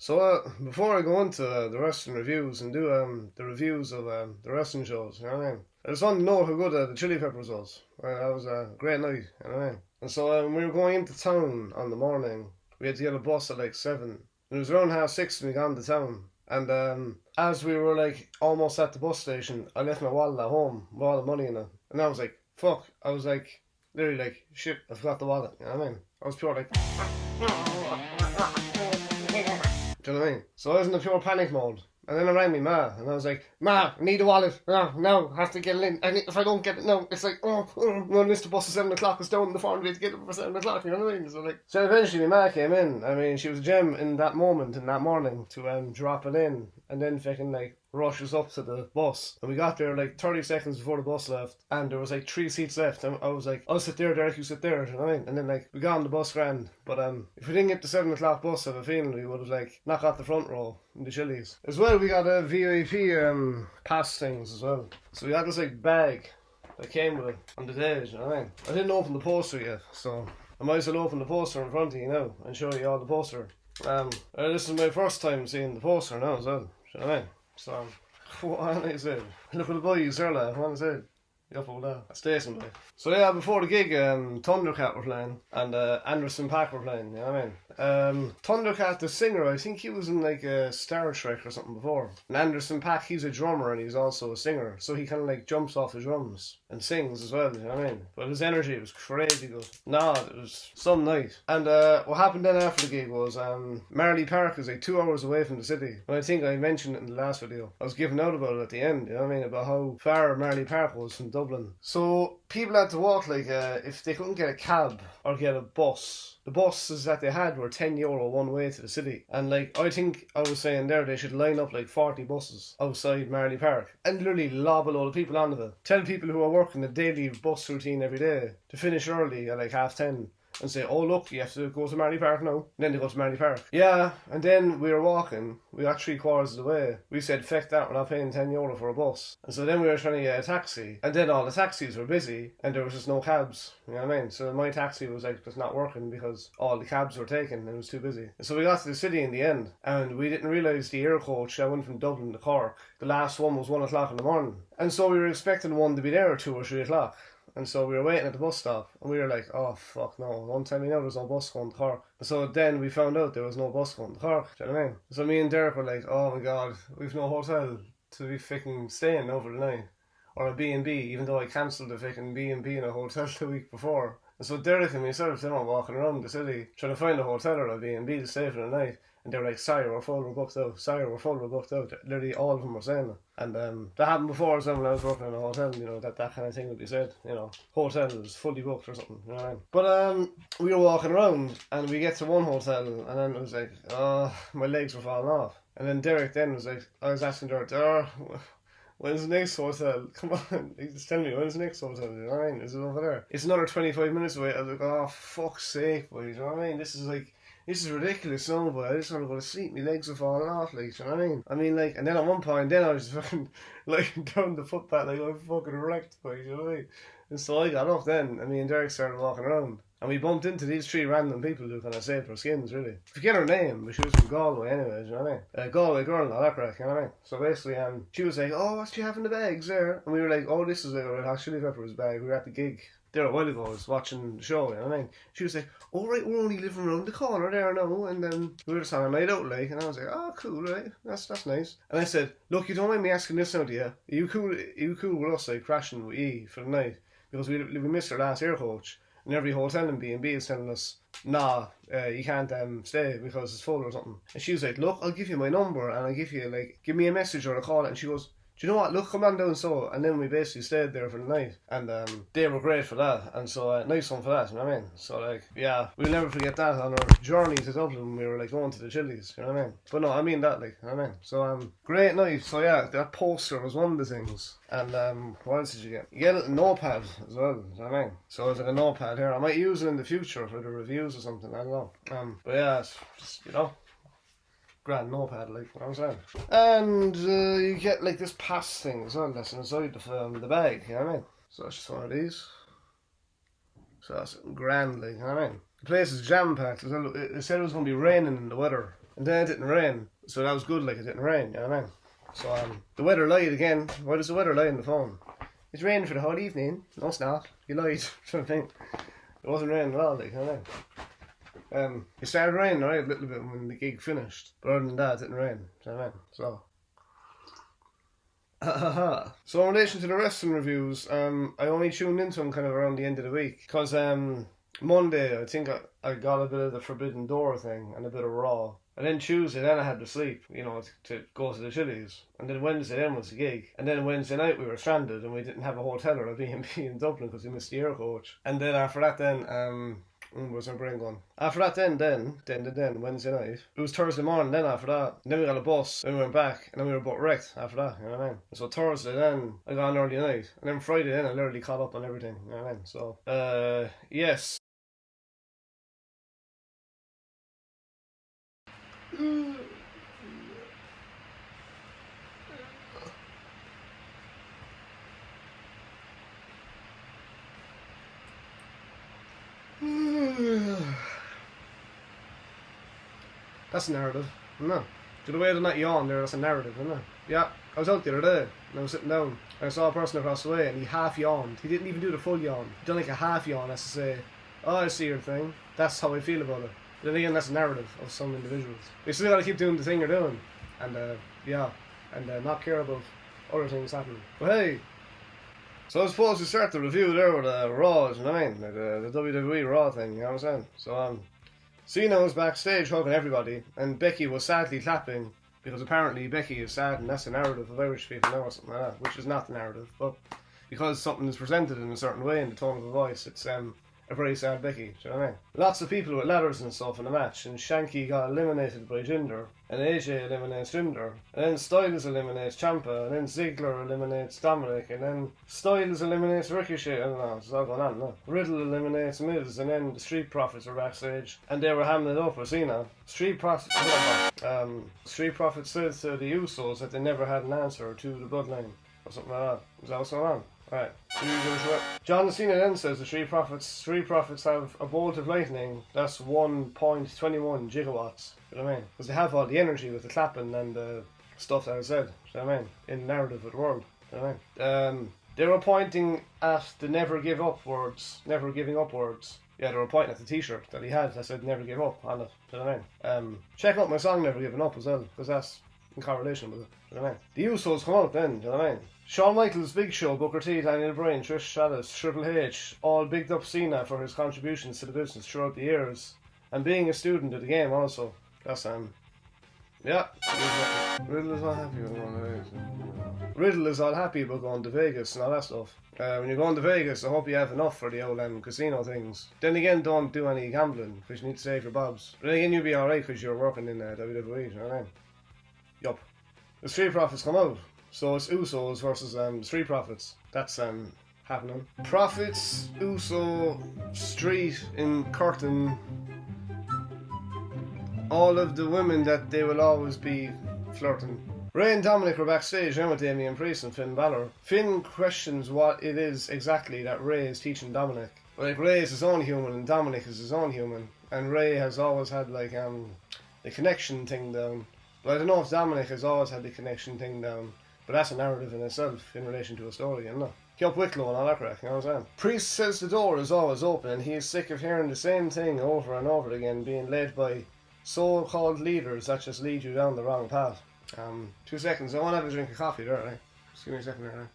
So before I go into the wrestling reviews and do the reviews of the wrestling shows, you know what I mean? I just want to know how good the Chili Peppers was. That was a great night, you know what I mean? And so when we were going into town on the morning, we had to get a bus at like 7. And it was around 6:30 when we got into town. And as we were like almost at the bus station, I left my wallet at home with all the money in it. And I was like, fuck. I was like, literally like, shit, I forgot the wallet, you know what I mean? I was pure like... Do you know what I mean? So I was in a pure panic mode. And then I rang me ma, and I was like, Ma, I need a wallet. No, I have to get it in. If I don't get it now, it's like, I'm going to miss the bus at 7 o'clock. It's down in the farm to get it for 7 o'clock, you know what I mean? So eventually my ma came in. I mean, she was a gem in that moment, in that morning, to drop it in. And then fucking like rush us up to the bus. And we got there like 30 seconds before the bus left. And there was like 3 seats left. And I was like, I'll sit there, Derek, you sit there. You know what I mean? And then like we got on the bus grand. But if we didn't get the 7 o'clock bus, I have a feeling we would have like not got the front row in the Chili's. As well, we got a VIP pass things as well. So we got this like bag that came with it on the day, you know what I mean? I didn't open the poster yet, so I might as well open the poster in front of you now and show you all the poster. This is my first time seeing the poster now as well. You know what I mean? So, what I say? Look at the boys there, lad. What I say? Yup, all that. That's decent, like. So yeah, before the gig, Thundercat were playing, and Anderson .Paak were playing, you know what I mean? Thundercat, the singer, I think he was in like Star Trek or something before. And Anderson .Paak, he's a drummer and he's also a singer, so he kind of like jumps off the drums and sings as well, you know what I mean? But his energy was crazy good. Nah, it was some night. And what happened then after the gig was Marley Park is like 2 hours away from the city. And I think I mentioned it in the last video. I was giving out about it at the end, you know what I mean? About how far Marley Park was from Dublin. So people had to walk like if they couldn't get a cab or get a bus. The buses that they had were €10 one way to the city. And like I think I was saying there they should line up like 40 buses outside Marley Park and literally lob a load of people onto it. Tell people who are working a daily bus routine every day to finish early at like 10:30. And say, oh look, you have to go to Marley Park now. And then they go to Marley Park. Yeah, and then we were walking. We got 3/4 of the way. We said, feck that, we're not paying €10 for a bus. And so then we were trying to get a taxi. And then all the taxis were busy. And there was just no cabs. You know what I mean? So my taxi was like just not working because all the cabs were taken and it was too busy. And so we got to the city in the end. And we didn't realise the air coach that went from Dublin to Cork, the last one was 1 o'clock in the morning. And so we were expecting one to be there at 2 or 3 o'clock. And so we were waiting at the bus stop and we were like, oh fuck no, don't tell me now there's no bus going to Cork. And so then we found out there was no bus going to Cork, do you know what I mean? So me and Derek were like, oh my god, we've no hotel to be fucking staying over the night. Or a B&B, even though I cancelled the fucking B&B in a hotel the week before. And so Derek and myself, they were walking around the city trying to find a hotel or a B&B to stay for the night. And they were like, sorry, we're full, we're booked out. Sorry, we're full, we're booked out. Literally all of them were saying it. And that happened before as well when I was working in a hotel, you know, that kind of thing would be said, you know. Hotel is fully booked or something, you know what I mean? But we were walking around and we get to one hotel and then it was like, my legs were falling off. And then Derek then was like, I was asking Derek, when's the next hotel? Come on, just tell me, when's the next hotel? You know what I mean? Is it over there? It's another 25 minutes away. I was like, oh, fuck's sake, boys, you know what I mean? This is ridiculous now, boy. I just want to go to sleep. My legs are falling off, like, you know what I mean? I mean, like, and then at one point, then I was fucking lying down the footpath, like, I'm fucking wrecked, boy, you know what I mean? And so I got up then, and me and Derek started walking around. And we bumped into these 3 random people who kind of saved our skins, really. Forget her name, but she was from Galway anyways, you know what I mean? Galway girl and all that crack, you know what I mean? So basically, she was like, oh, what do you have in the bags there? And we were like, oh, this is a Hot Chili Peppers bag. We were at the gig there a while ago, I was watching the show, you know what I mean? She was like, oh right, we're only living around the corner there now, and then we were just on a night out, like, and I was like, oh cool, right, that's nice. And I said, look, you don't mind me asking this now, do you? Are you cool with us, like, crashing with E for the night? Because we missed our last air coach, and every hotel in B&B is telling us, nah, you can't stay because it's full or something. And she was like, look, I'll give you my number, and I'll give you, like, give me a message or a call, and she goes, do you know what, look, come on down so. And then we basically stayed there for the night. And they were great for that. And so, nice one for that, you know what I mean? So, like, yeah, we'll never forget that on our journey to Dublin when we were, like, going to the Chili's, you know what I mean? But no, I mean that, like, you know what I mean? So, great night. So, yeah, that poster was one of the things. And, what else did you get? You get a notepad as well, you know what I mean? So, it's like a notepad here. I might use it in the future for the reviews or something, I don't know. But yeah, it's just, you know, grand notepad, like what I'm saying. And you get like this pass thing as well that's inside the bag, you know what I mean? So that's just one of these. So that's grand, like, you know what I mean? The place is jam packed. It said it was going to be raining in the weather And then it didn't rain, so that was good, like it didn't rain, you know what I mean? So the weather lied again. Why does the weather lie on the phone? It's raining for the whole evening. No, it's not. You lied. Sort of thing. It wasn't raining at all, like, you know what I mean? It started raining, right, a little bit when the gig finished. But other than that, it didn't rain, you know what I mean? So... So in relation to the wrestling reviews, I only tuned into them kind of around the end of the week. Because Monday, I think I got a bit of the Forbidden Door thing and a bit of Raw. And then Tuesday, then I had to sleep, you know, to go to the Chili's. And then Wednesday, then was the gig. And then Wednesday night, we were stranded and we didn't have a hotel or a B&B in Dublin because we missed the air coach. And then after that, then, where's my brain gone? After that, then, Wednesday night. It was Thursday morning, then after that. And then we got a bus, then we went back, and then we were both wrecked after that, you know what I mean? So Thursday, then, I got an early night. And then Friday, then, I literally caught up on everything, you know what I mean? So, yes. That's a narrative, isn't it? To the way they're not yawn there, that's a narrative, isn't it? Yeah, I was out the other day, and I was sitting down, and I saw a person across the way, and he half yawned. He didn't even do the full yawn. He done like a half yawn, as to say, oh, I see your thing. That's how I feel about it. But then again, that's a narrative of some individuals. They still gotta keep doing the thing they're doing, and not care about other things happening. But hey, so I suppose we start the review there with Raw, you know what I mean? Like the WWE Raw thing, you know what I'm saying? So, Cena was backstage hugging everybody, and Becky was sadly clapping, because apparently Becky is sad, and that's the narrative of Irish people now, or something like that, which is not the narrative, but because something is presented in a certain way in the tone of the voice, it's a very sad Becky, do you know what I mean? Lots of people with ladders and stuff in the match, and Shanky got eliminated by Jinder, and AJ eliminates Jinder, and then Styles eliminates Ciampa, and then Ziggler eliminates Dominic, and then Styles eliminates Ricochet. I don't know, it's all going on, no? Riddle eliminates Miz, and then the Street Profits were backstage, and they were hamming it up with Cena. Street Profits said to the Usos that they never had an answer to the Bloodline, or something like that. Is that what's going on? Right. John Cena then says the Street Profits have a bolt of lightning that's 1.21 gigawatts. You know what I mean? Because they have all the energy with the clapping and the stuff that I said. You know what I mean? In the narrative of the world. You know what I mean? They were pointing at the never giving up words. Yeah, they were pointing at the t-shirt that he had that said never give up on it. You know what I mean? Check out my song Never Giving Up as well, because that's in correlation with it. You know what I mean? The Usos come out then, you know what I mean? Shawn Michaels, Big Show, Booker T, Daniel Bryan, Trish Stratus, Triple H all bigged up Cena for his contributions to the business throughout the years, and being a student of the game also. That's yeah. Riddle is all happy about going to Vegas. Riddle is all happy about going to Vegas and all that stuff. When you're going to Vegas, I hope you have enough for the old casino things. Then again, don't do any gambling, because you need to save your bobs. But then again, you'll be alright because you're working in WWE, you know what I mean? Yup. The Street Profits come out. So it's Usos versus Street Profits. That's happening. Profits, Uso, Street in Curtin. All of the women that they will always be flirting. Ray and Dominic were backstage then with Damian Priest and Finn Balor. Finn questions what it is exactly that Ray is teaching Dominic. Like, Ray is his own human and Dominic is his own human. And Ray has always had like the connection thing down. But I don't know if Dominic has always had the connection thing down. But that's a narrative in itself in relation to a story, isn't it? Keep Wicklow and all that crack, you know what I'm saying? Priest says the door is always open and he is sick of hearing the same thing over and over again being led by so-called leaders that just lead you down the wrong path. 2 seconds, I want to have a drink of coffee there, right? Just give me a second there, right?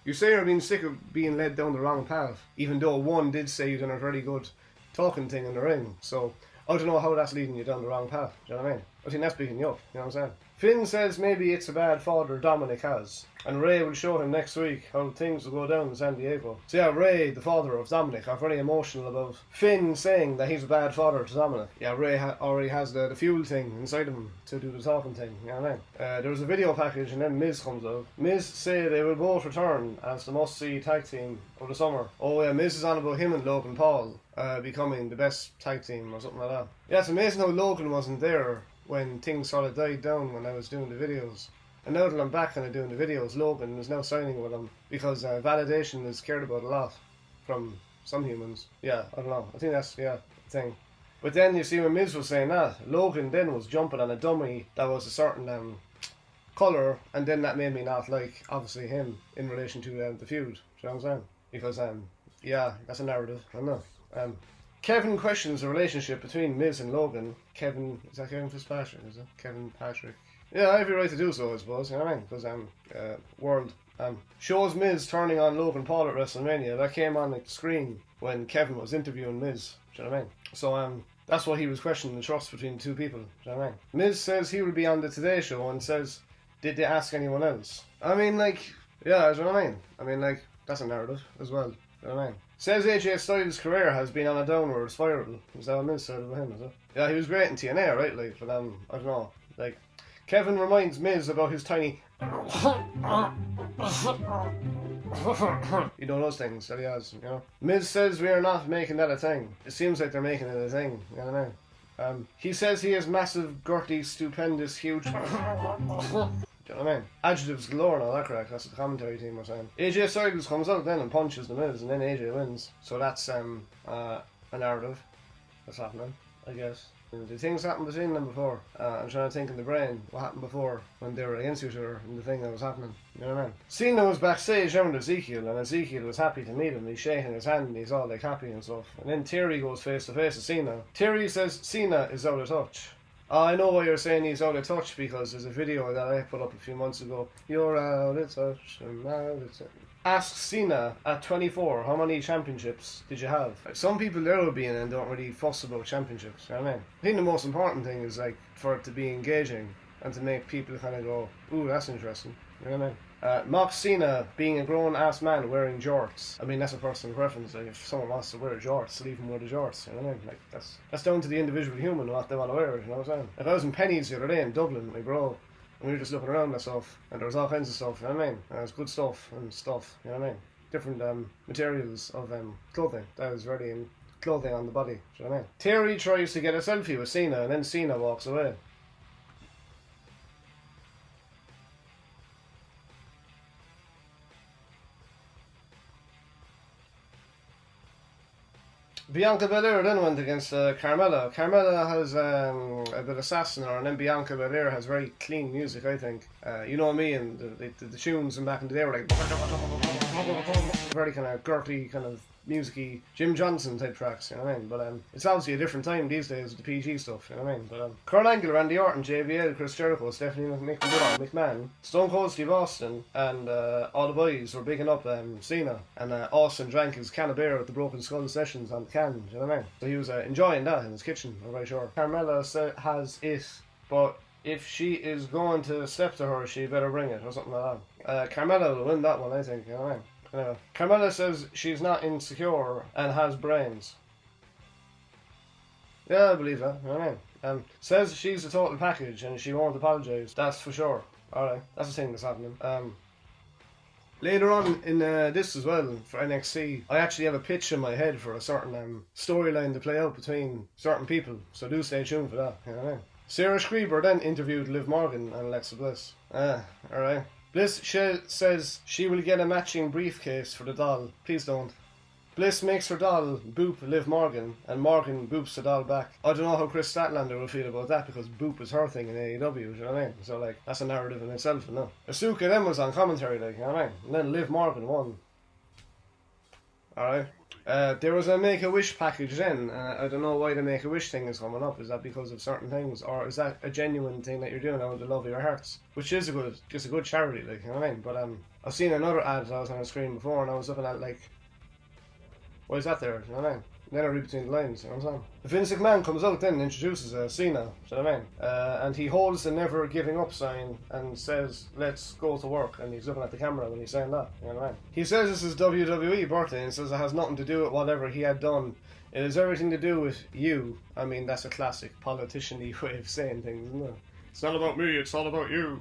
You say you're being sick of being led down the wrong path, even though one did say you've done a very good talking thing in the ring, so I don't know how that's leading you down the wrong path, do you know what I mean? I think that's picking you up, you know what I'm saying? Finn says maybe it's a bad father Dominic has, and Ray will show him next week how things will go down in San Diego. So yeah, Ray, the father of Dominic, are very emotional about Finn saying that he's a bad father to Dominic. Yeah, Ray already has the fuel thing inside him to do the talking thing, you know what I mean? There was a video package and then Miz comes out. Miz say they will both return as the must-see tag team of the summer. Oh yeah, Miz is on about him and Logan Paul becoming the best tag team or something like that. Yeah, it's amazing how Logan wasn't there when things sort of died down when I was doing the videos. And now that I'm back kind of doing the videos, Logan is now signing with him because validation is cared about a lot from some humans. Yeah, I don't know. I think that's, yeah, the thing. But then you see when Miz was saying that, Logan then was jumping on a dummy that was a certain colour, and then that made me not like, obviously, him in relation to the feud. Do you know what I'm saying? Because, yeah, that's a narrative. I don't know. Kevin questions the relationship between Miz and Logan. Kevin, is that Kevin Fitzpatrick? Is it Kevin Patrick? Yeah, I have every right to do so, I suppose. You know what I mean? Because World shows Miz turning on Logan Paul at WrestleMania. That came on the screen when Kevin was interviewing Miz. Do you know what I mean? So that's why he was questioning the trust between the two people. Do you know what I mean? Miz says he will be on the Today Show and says, did they ask anyone else? I mean, like, yeah, do you know what I mean? I mean, like, that's a narrative as well. Do you know what I mean? Says AJ Styles' career has been on a downward spiral. Is that what Miz said about him, is it? Yeah, he was great in TNA, right? Like, but I don't know. Like, Kevin reminds Miz about his tiny you know those things that he has, you know. Miz says we are not making that a thing. It seems like they're making it a thing, you know what I mean? He says he has massive, girthy, stupendous, huge do you know what I mean? Adjectives galore and all that crack, that's what the commentary team were saying. AJ Styles comes out then and punches the Miz, and then AJ wins. So that's a narrative that's happening, I guess. The things happened between them before. I'm trying to think in the brain what happened before when they were against each other and the thing that was happening. You know what I mean? Cena was backstage around Ezekiel, and Ezekiel was happy to meet him. He's shaking his hand and he's all like happy and stuff. And then Terry goes face to face with Cena. Terry says Cena is out of touch. I know why you're saying he's out of touch, because there's a video that I put up a few months ago. You're out of touch, I'm out of touch. Ask Cena at 24, how many championships did you have? Like, some people there will be in and don't really fuss about championships, you know what I mean? I think the most important thing is like for it to be engaging and to make people kind of go, ooh, that's interesting, you know what I mean? Mock Cena being a grown-ass man wearing jorts. I mean, that's a personal preference. Like, if someone wants to wear jorts, leave them wear the jorts, you know what I mean? Like, that's down to the individual human what they want to wear, you know what I'm saying? Like, I was in Penny's the other day in Dublin with my bro, and we were just looking around and stuff, and there was all kinds of stuff, you know what I mean? And it was good stuff and stuff, you know what I mean? Different materials of clothing that was ready in clothing on the body, you know what I mean? Terry tries to get a selfie with Cena, and then Cena walks away. Bianca Belair then went against Carmella. Carmella has a bit of sass in her, and then Bianca Belair has very clean music, I think. You know me, and the tunes and back in the day were like very kind of girthy, kind of musicy, Jim Johnson type tracks, you know what I mean? But it's obviously a different time these days with the PG stuff, you know what I mean? But Kurt Angle, Randy Orton, JBL, Chris Jericho, Stephanie McMahon, Stone Cold Steve Austin, and all the boys were bigging up Cena. And Austin drank his can of beer at the Broken Skull sessions on the can, you know what I mean? So he was enjoying that in his kitchen, I'm very sure. Carmella has it, but if she is going to step to her, she better bring it, or something like that. Carmella will win that one, I think, you know what I mean? Carmella says she's not insecure and has brains. Yeah, I believe that, you know what I mean? Says she's a total package and she won't apologise, that's for sure. Alright, that's the thing that's happening. Later on in this as well, for NXT, I actually have a pitch in my head for a certain storyline to play out between certain people, so do stay tuned for that, you know what I mean? Sarah Schreiber then interviewed Liv Morgan and Alexa Bliss. Alright. Bliss says she will get a matching briefcase for the doll. Please don't. Bliss makes her doll boop Liv Morgan, and Morgan boops the doll back. I don't know how Chris Statlander will feel about that, because boop is her thing in AEW, you know what I mean? So, like, that's a narrative in itself, you know. Asuka then was on commentary, like, you know what I mean? And then Liv Morgan won. Alright. There was a Make-A-Wish package then. I don't know why the Make-A-Wish thing is coming up. Is that because of certain things, or is that a genuine thing that you're doing out of the love of your hearts? Which is just a good charity, like, you know what I mean? But I've seen another ad that was on the screen before, and I was looking at like, why is that there? You know what I mean? And then I read between the lines, you know what I'm saying? Vince McMahon comes out then and introduces Cena, you know what I mean? And he holds the never giving up sign and says, let's go to work, and he's looking at the camera when he's saying that, you know what I mean? He says this is WWE birthday and says it has nothing to do with whatever he had done. It has everything to do with you. I mean, that's a classic politician-y way of saying things, isn't it? It's not about me, it's all about you.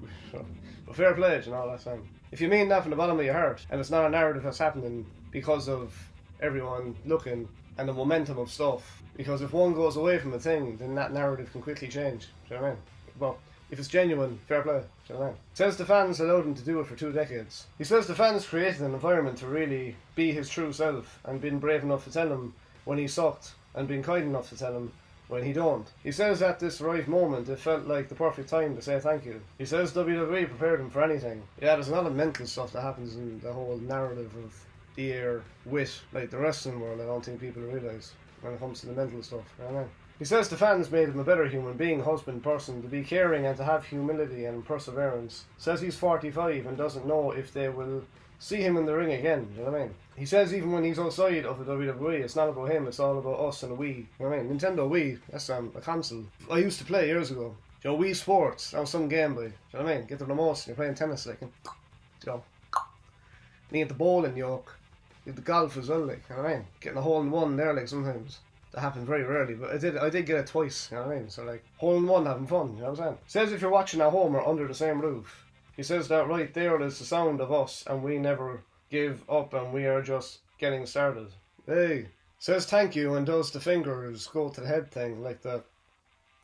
But fair play, you know, that's fine. If you mean that from the bottom of your heart, and it's not a narrative that's happening because of everyone looking and the momentum of stuff, because if one goes away from a thing, then that narrative can quickly change. Do you know what I mean? Well, If it's genuine, fair play. Do you know what I mean? Says the fans allowed him to do it for 2 decades. He says the fans created an environment to really be his true self and been brave enough to tell him when he sucked and been kind enough to tell him when he don't. He says at this right moment it felt like the perfect time to say thank you. He says WWE prepared him for anything. Yeah, there's a lot of mental stuff that happens in the whole narrative of the year with like the wrestling world. I don't think people realise when it comes to the mental stuff. You know what I mean? He says the fans made him a better human being, husband, person, to be caring and to have humility and perseverance. Says he's 45 and doesn't know if they will see him in the ring again. You know what I mean? He says even when he's outside of the WWE, it's not about him, it's all about us and the Wii. You know what I mean? Nintendo Wii, that's a console I used to play years ago. You know, Wii Sports, that was some Game Boy. You know what I mean? Get the remote and you're playing tennis like, and, you know. And you get the bowling yoke. You get the golf as well, like, you know what I mean? Getting a hole in one there, like, sometimes. That happened very rarely, but I did get it twice, you know what I mean? So, like, hole in one, having fun, you know what I'm saying? Says if you're watching at home or under the same roof. He says that right there is the sound of us, and we never give up, and we are just getting started. Hey! Says thank you, and does the fingers go to the head thing, like the,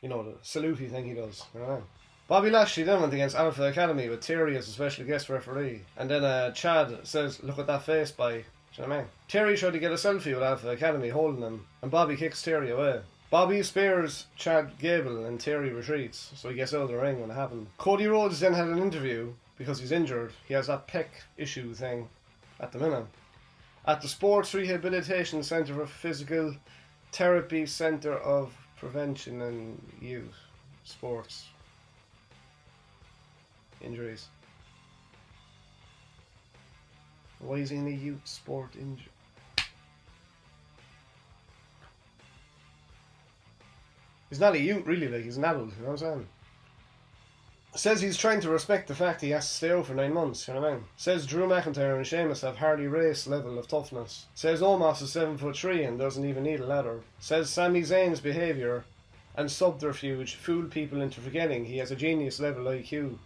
you know, the salutey thing he does, you know what I mean? Bobby Lashley then went against Alpha Academy with Terry as a special guest referee. And then Chad says, look at that face, boy. Do you know what I mean? Terry tried to get a selfie with Alpha Academy holding him, and Bobby kicks Terry away. Bobby spears Chad Gable and Terry retreats, so he gets out of the ring when it happened. Cody Rhodes then had an interview because he's injured. He has that pec issue thing at the minute. At the Sports Rehabilitation Centre for Physical Therapy Centre of Prevention and Youth Sports Injuries. Why is he in a youth sport injury? He's not a youth really, like he's an adult, you know what I'm saying? Says he's trying to respect the fact he has to stay out for 9 months, you know what I mean? Says Drew McIntyre and Sheamus have Harley Race level of toughness. Says Omos is 7'3" and doesn't even need a ladder. Says Sami Zayn's behaviour and subterfuge fooled people into forgetting he has a genius level IQ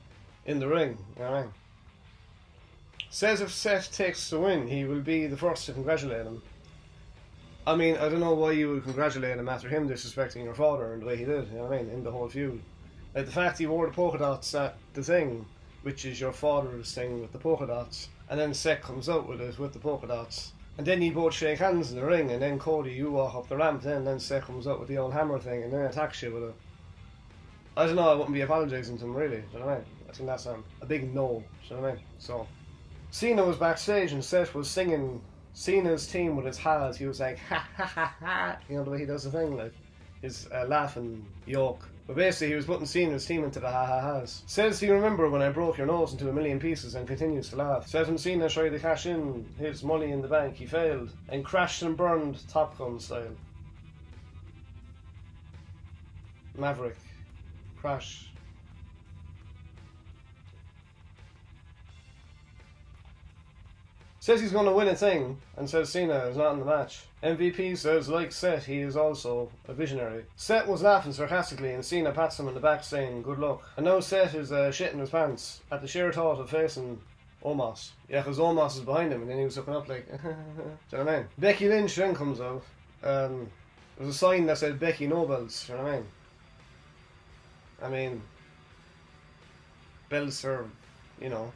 in the ring, you know what I mean? Says if Seth takes the win, he will be the first to congratulate him. I mean, I don't know why you would congratulate him after him disrespecting your father and the way he did, you know what I mean, in the whole feud. Like the fact he wore the polka dots at the thing, which is your father's thing with the polka dots, and then Seth comes out with it with the polka dots. And then you both shake hands in the ring, and then Cody, you walk up the ramp, and then Seth comes out with the old hammer thing, and then attacks you with it. I don't know, I wouldn't be apologising to him really, do you know what I mean? I think that's a big no, do you know what I mean? So, Cena was backstage and Seth was singing Cena's team with his has. He was like, ha ha ha ha, you know the way he does the thing, like his laughing yoke. But basically he was putting Cena's team into the ha ha has. Says, do you remember when I broke your nose into a million pieces, and continues to laugh. Says when Cena tried to cash in his money in the bank, he failed and crashed and burned Top Gun style. Maverick. Crash. Says he's going to win a thing, and says Cena is not in the match. MVP says, like Seth, he is also a visionary. Seth was laughing sarcastically, and Cena pats him on the back saying, good luck. And now Seth is shitting his pants at the sheer thought of facing Omos. Yeah, because Omos is behind him, and then he was looking up like, do you know what I mean? Becky Lynch then comes out. There was a sign that said Becky no belts, do you know what I mean? I mean, belts are, you know,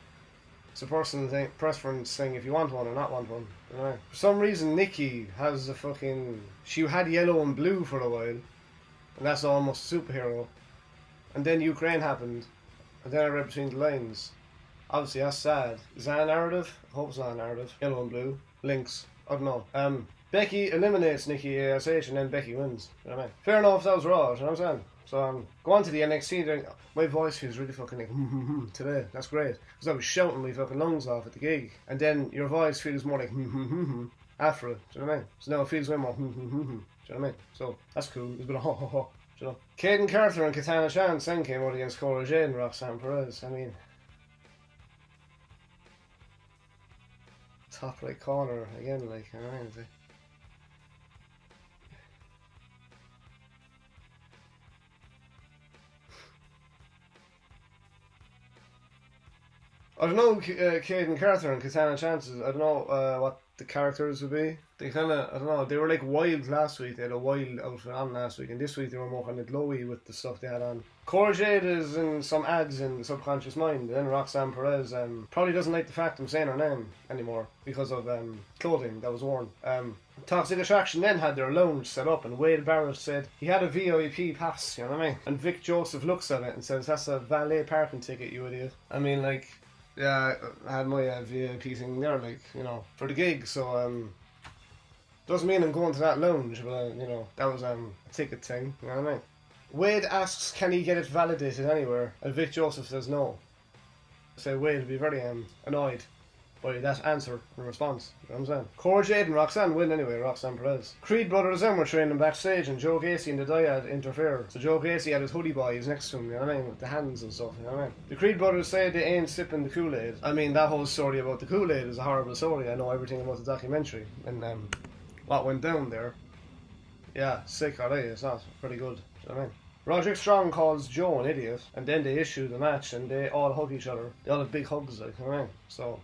it's a personal thing, preference thing if you want one or not want one. You know? For some reason, Nikki has a fucking. She had yellow and blue for a while, and that's almost a superhero. And then Ukraine happened, and then I read between the lines. Obviously, that's sad. Is that a narrative? I hope it's not a narrative. Yellow and blue. Links. I don't know. Becky eliminates Nikki ASH, and then Becky wins. You know what I mean? Fair enough, that was Raw, you know what I'm saying? So go on to the NXT. Then my voice feels really fucking like today. That's great, because I was shouting my fucking lungs off at the gig, and then your voice feels more like after it. Do you know what I mean? So now it feels way more do you know what I mean? So that's cool. It's a bit of ho ho ho. Do you know? Caden Carter and Katana Chance then came out against Cora Jade and Roxanne Perez. I mean, top right corner again, like, you know what I mean? I don't know Caden Carter and Katana Chances. I don't know what the characters would be. They kind of, I don't know, they were like wild last week. They had a wild outfit on last week, and this week they were more kind of glowy with the stuff they had on. Cora Jade is in some ads in the subconscious mind, and then Roxanne Perez probably doesn't like the fact I'm saying her name anymore because of clothing that was worn. Toxic Attraction then had their lounge set up, and Wade Barrett said he had a VIP pass, you know what I mean? And Vic Joseph looks at it and says, that's a valet parking ticket, you idiot. I mean, like, yeah, I had my VIP thing there, like, you know, for the gig, so, doesn't mean I'm going to that lounge, but, you know, that was a ticket thing, you know what I mean? Wade asks, can he get it validated anywhere? And Vic Joseph says no. So Wade would be very annoyed by that answer and response, you know what I'm saying? Cora Jade and Roxanne win anyway, Roxanne Perez. Creed brothers then were training backstage, and Joe Gacy and the Dyad interfere. So Joe Gacy had his hoodie boys next to him, you know what I mean, with the hands and stuff, you know what I mean? The Creed brothers say they ain't sipping the Kool-Aid. I mean, that whole story about the Kool-Aid is a horrible story. I know everything about the documentary and what went down there. Yeah, sick, alright, it's not pretty good, you know what I mean? Roderick Strong calls Joe an idiot, and then they issue the match, and they all hug each other. They all have big hugs, like, you know what I mean? So,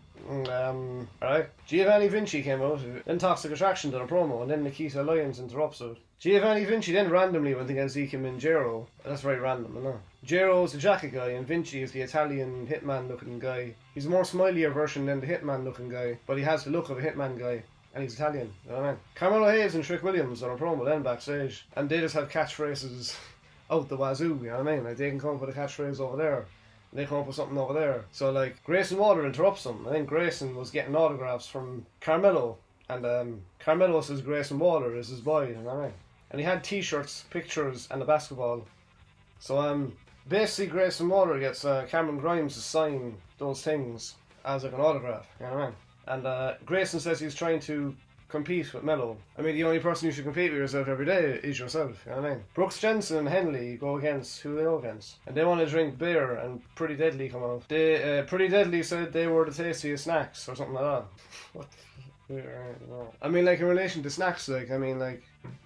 alright. Giovanni Vinci came out, then Toxic Attraction did a promo, and then Nikita Lyons interrupts it. Giovanni Vinci then randomly went against Ike Minjero. That's very random, I know. Jero's the jacket guy, and Vinci is the Italian hitman looking guy. He's a more smilier version than the hitman looking guy, but he has the look of a hitman guy. And he's Italian, you know what I mean? Carmelo Hayes and Trick Williams on a promo then backstage, and they just have catchphrases out the wazoo, you know what I mean? Like, they can come up with a catchphrase over there, and they come up with something over there. So, like, Grayson Waller interrupts them. I think Grayson was getting autographs from Carmelo, and Carmelo says Grayson Waller is his boy, you know what I mean? And he had t-shirts, pictures, and a basketball. So, basically Grayson Waller gets Cameron Grimes to sign those things as like an autograph, you know what I mean? And Grayson says he's trying to compete with Melo. I mean, the only person you should compete with yourself every day is yourself, you know what I mean? Brooks Jensen and Henley go against who they go against. And they want to drink beer, and Pretty Deadly come out. They, Pretty Deadly said they were the tastiest snacks, or something like that. What the f- I don't know. I mean, like, in relation to snacks, like, I mean, like,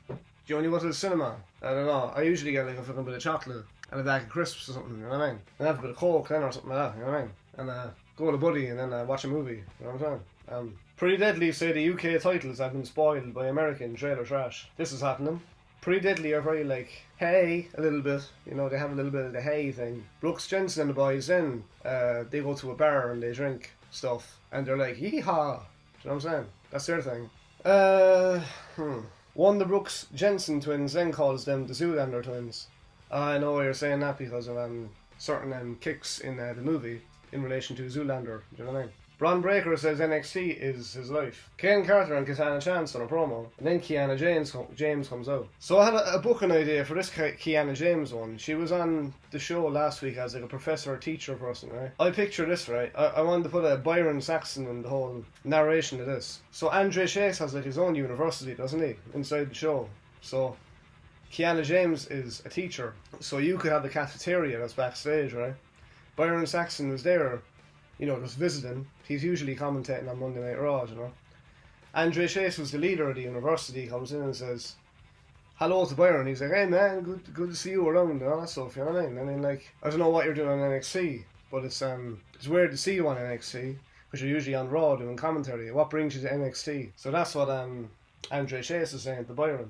do you only go to the cinema? I don't know. I usually get, like, a fucking bit of chocolate and a bag of crisps or something, you know what I mean? And have a bit of Coke then, or something like that, you know what I mean? And, go with a buddy and then watch a movie, you know what I'm saying? Pretty Deadly say the UK titles have been spoiled by American trailer trash. This is happening. Pretty Deadly are very like, hey, a little bit. You know, they have a little bit of the hey thing. Brooks Jensen and the boys then, they go to a bar and they drink stuff. And they're like, yeehaw. Do you know what I'm saying? That's their thing. One of the Brooks Jensen twins then calls them the Zoolander twins. I know why you're saying that because of certain kicks in the movie in relation to Zoolander. Do you know what I mean? Bron Breakker says NXT is his life. Kane Carter and Katana Chance on a promo, and then Kiana James comes out. So I had a booking idea for this Kiana James one. She was on the show last week as like a professor or teacher person, right? I picture this, right? I wanted to put a Byron Saxon in the whole narration of this. So Andre Chase has like his own university, doesn't he? Inside the show. So Kiana James is a teacher. So you could have the cafeteria that's backstage, right? Byron Saxon was there, you know, just visiting. He's usually commentating on Monday Night Raw, you know. Andre Chase was the leader of the university. He comes in and says hello to Byron. He's like, hey man, good to see you around and all that stuff, you know what I mean? I mean, like, I don't know what you're doing on NXT, but it's weird to see you on NXT, because you're usually on Raw doing commentary. What brings you to NXT? So that's what Andre Chase is saying to Byron.